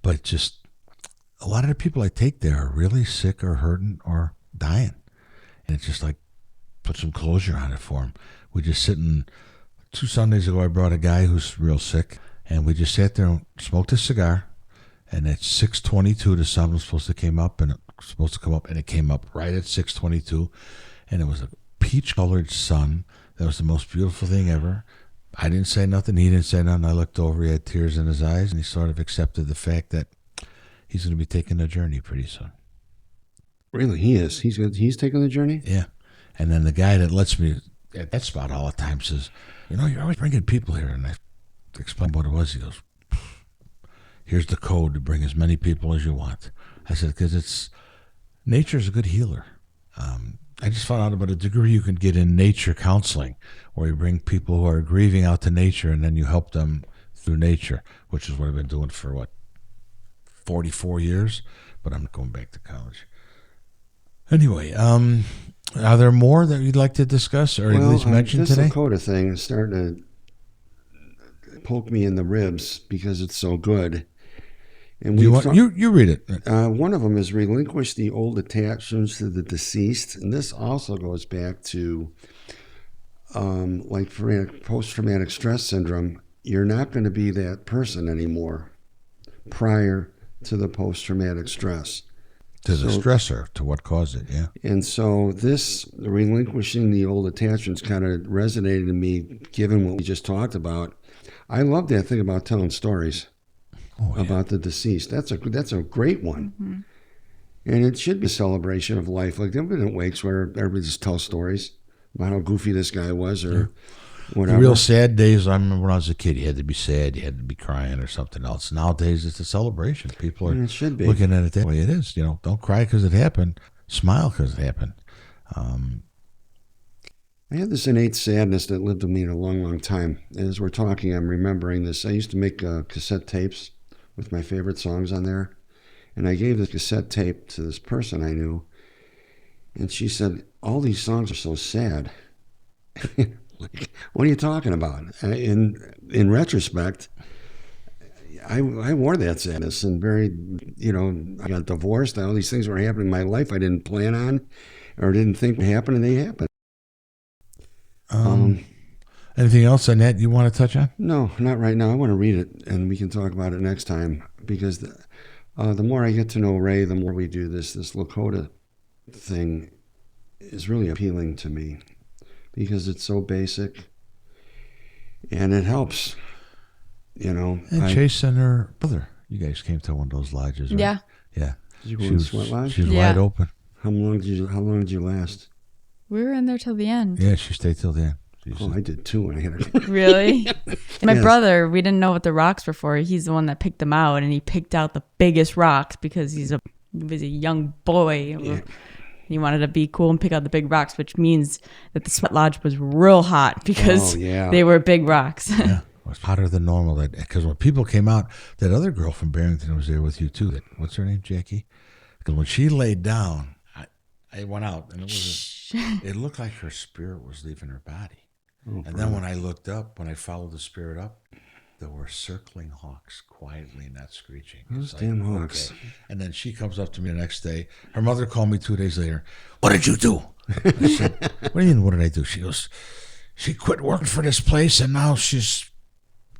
[SPEAKER 1] But just a lot of the people I take there are really sick or hurting or dying. And it's just like, put some closure on it for them. We just sitting, 2 Sundays ago, I brought a guy who's real sick, and we just sat there and smoked a cigar. And at 6:22, the sun was supposed to come up, and it came up right at 6:22. And it was a peach-colored sun. That was the most beautiful thing ever. I didn't say nothing. He didn't say nothing. I looked over. He had tears in his eyes, and he sort of accepted the fact that he's going to be taking a journey pretty soon.
[SPEAKER 2] Really, he is. He's taking the journey?
[SPEAKER 1] Yeah. And then the guy that lets me at that spot all the time says, you're always bringing people here. And I explained what it was. He goes, here's the code to bring as many people as you want. I said, because nature's a good healer. I just found out about a degree you can get in nature counseling, where you bring people who are grieving out to nature, and then you help them through nature, which is what I've been doing for 44 years, but I'm going back to college. Anyway, are there more that you'd like to discuss, or at least mention today?
[SPEAKER 2] This Lakota thing is starting to poke me in the ribs because it's so good. And
[SPEAKER 1] you read it.
[SPEAKER 2] One of them is relinquish the old attachments to the deceased, and this also goes back to like for post-traumatic stress syndrome. You're not going to be that person anymore prior to the post-traumatic stress.
[SPEAKER 1] To the stressor, to what caused it, yeah.
[SPEAKER 2] And so this relinquishing the old attachments kind of resonated in me, given what we just talked about. I love that thing about telling stories. About the deceased. That's a great one. Mm-hmm. And it should be a celebration of life. Like, there have been wakes where everybody just tells stories about how goofy this guy was, or whatever.
[SPEAKER 1] The real sad days, I remember when I was a kid, you had to be sad, you had to be crying or something else. Nowadays, it's a celebration. People are
[SPEAKER 2] it should be.
[SPEAKER 1] Looking at it that way. It is. Don't cry because it happened. smile because it happened.
[SPEAKER 2] I had this innate sadness that lived with me in a long, long time. As we're talking, I'm remembering this. I used to make cassette tapes with my favorite songs on there. And I gave the cassette tape to this person I knew. And she said, all these songs are so sad. Like, what are you talking about? In retrospect, I wore that sadness and I got divorced. All these things were happening in my life I didn't plan on or didn't think would happen, and they happened.
[SPEAKER 1] Anything else, Annette, you want to touch on?
[SPEAKER 2] No, not right now. I want to read it, and we can talk about it next time, because the more I get to know Ray, the more we do this Lakota thing is really appealing to me, because it's so basic, and it helps, And
[SPEAKER 1] Chase and her brother, you guys came to one of those lodges, right?
[SPEAKER 3] Yeah.
[SPEAKER 1] Yeah.
[SPEAKER 2] Did you go in the sweat lodge?
[SPEAKER 1] She's
[SPEAKER 3] Yeah.
[SPEAKER 1] wide open.
[SPEAKER 2] How long did you last?
[SPEAKER 3] We were in there till the end.
[SPEAKER 1] Yeah, she stayed till the end.
[SPEAKER 2] Oh, I did too. I had
[SPEAKER 3] Really? My
[SPEAKER 2] Yes.
[SPEAKER 3] brother, we didn't know what the rocks were for. He's the one that picked them out, and he picked out the biggest rocks because he was a young boy.
[SPEAKER 2] Yeah.
[SPEAKER 3] He wanted to be cool and pick out the big rocks, which means that the sweat lodge was real hot because
[SPEAKER 2] Oh, yeah.
[SPEAKER 3] they were big rocks.
[SPEAKER 1] Yeah, it was hotter than normal. Because when people came out, that other girl from Barrington was there with you too. What's her name, Jackie? Because when she laid down, I went out, and it looked like her spirit was leaving her body.
[SPEAKER 2] Oh,
[SPEAKER 1] And then when I looked up, when I followed the spirit up, there were circling hawks quietly, not screeching.
[SPEAKER 2] Those
[SPEAKER 1] It's
[SPEAKER 2] damn hawks.
[SPEAKER 1] okay. And then she comes up to me the next day. Her mother called me 2 days later. What did you do? I said, what do you mean, what did I do? She goes, she quit working for this place, and now she's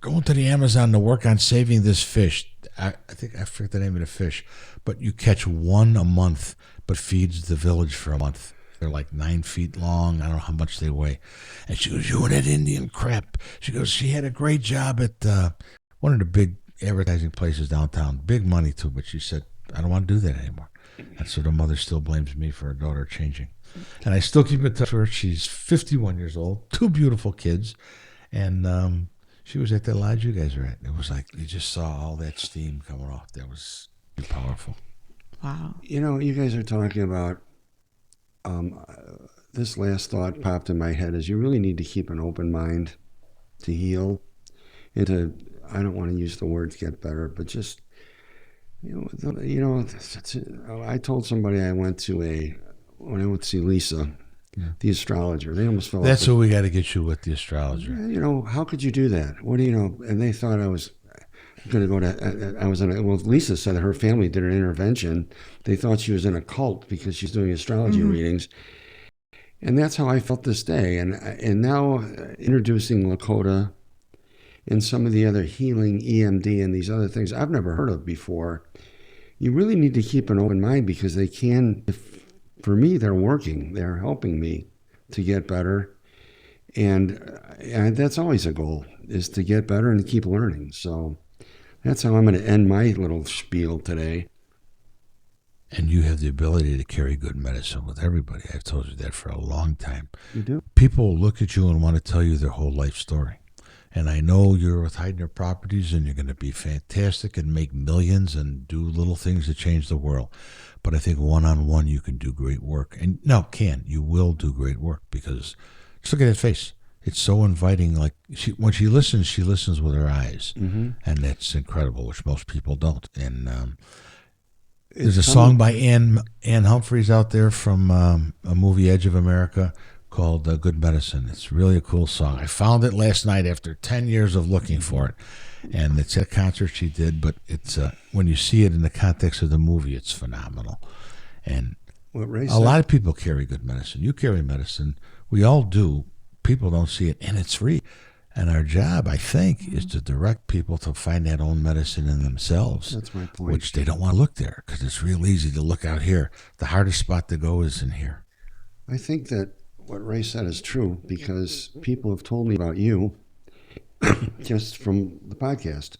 [SPEAKER 1] going to the Amazon to work on saving this fish. I think I forget the name of the fish, but you catch one a month, but feeds the village for a month. They're like 9 feet long. I don't know how much they weigh. And she goes, you and that Indian crap. She goes, she had a great job at one of the big advertising places downtown. Big money too, but she said, I don't want to do that anymore. And so the mother still blames me for her daughter changing. And I still keep in touch with her. She's 51 years old, 2 beautiful kids. And she was at that lodge you guys were at. It was like you just saw all that steam coming off. That was powerful.
[SPEAKER 3] Wow.
[SPEAKER 2] You guys are talking about this last thought popped in my head is you really need to keep an open mind to heal and to, I don't want to use the words get better, but just, I told somebody when I went to see Lisa, the astrologer, they almost fell
[SPEAKER 1] That's
[SPEAKER 2] off.
[SPEAKER 1] what we got to get you with, the astrologer.
[SPEAKER 2] How could you do that? What do you know? And they thought I was going to go to, Lisa said her family did an intervention. They thought she was in a cult because she's doing astrology readings. And that's how I felt this day. And now introducing Lakota and some of the other healing EMD and these other things I've never heard of before, you really need to keep an open mind because they can, for me, they're working. They're helping me to get better. And that's always a goal, is to get better and to keep learning. So that's how I'm going to end my little spiel today.
[SPEAKER 1] And you have the ability to carry good medicine with everybody. I've told you that for a long time.
[SPEAKER 2] You do?
[SPEAKER 1] People look at you and want to tell you their whole life story. And I know you're with Heidner Properties and you're going to be fantastic and make millions and do little things to change the world. But I think one-on-one you can do great work. And you will do great work because just look at that face. It's so inviting. Like when she listens with her eyes. Mm-hmm. And that's incredible, which most people don't. And there's a song by Ann Humphreys out there from a movie, Edge of America, called Good Medicine. It's really a cool song. I found it last night after 10 years of looking for it. And it's at a concert she did, but it's when you see it in the context of the movie, it's phenomenal. And a lot of people carry good medicine. You carry medicine. We all do. People don't see it, and it's free. And our job, I think, is to direct people to find that own medicine in themselves.
[SPEAKER 2] That's my point.
[SPEAKER 1] Which they don't want to look there because it's real easy to look out here. The hardest spot to go is in here.
[SPEAKER 2] I think that what Ray said is true because people have told me about you just from the podcast.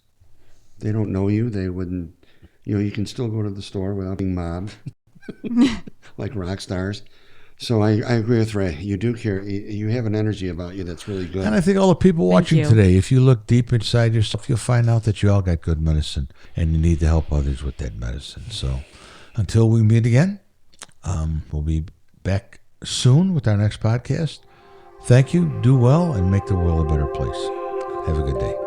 [SPEAKER 2] They don't know you. They wouldn't, you can still go to the store without being mobbed like rock stars. So I agree with Ray. You do care. You have an energy about you that's really good.
[SPEAKER 1] And I think all the people watching
[SPEAKER 3] you.
[SPEAKER 1] today, if you look deep inside yourself, you'll find out that you all got good medicine and you need to help others with that medicine. So until we meet again, We'll be back soon with our next podcast. Thank you. Do well and make the world a better place. Have a good day.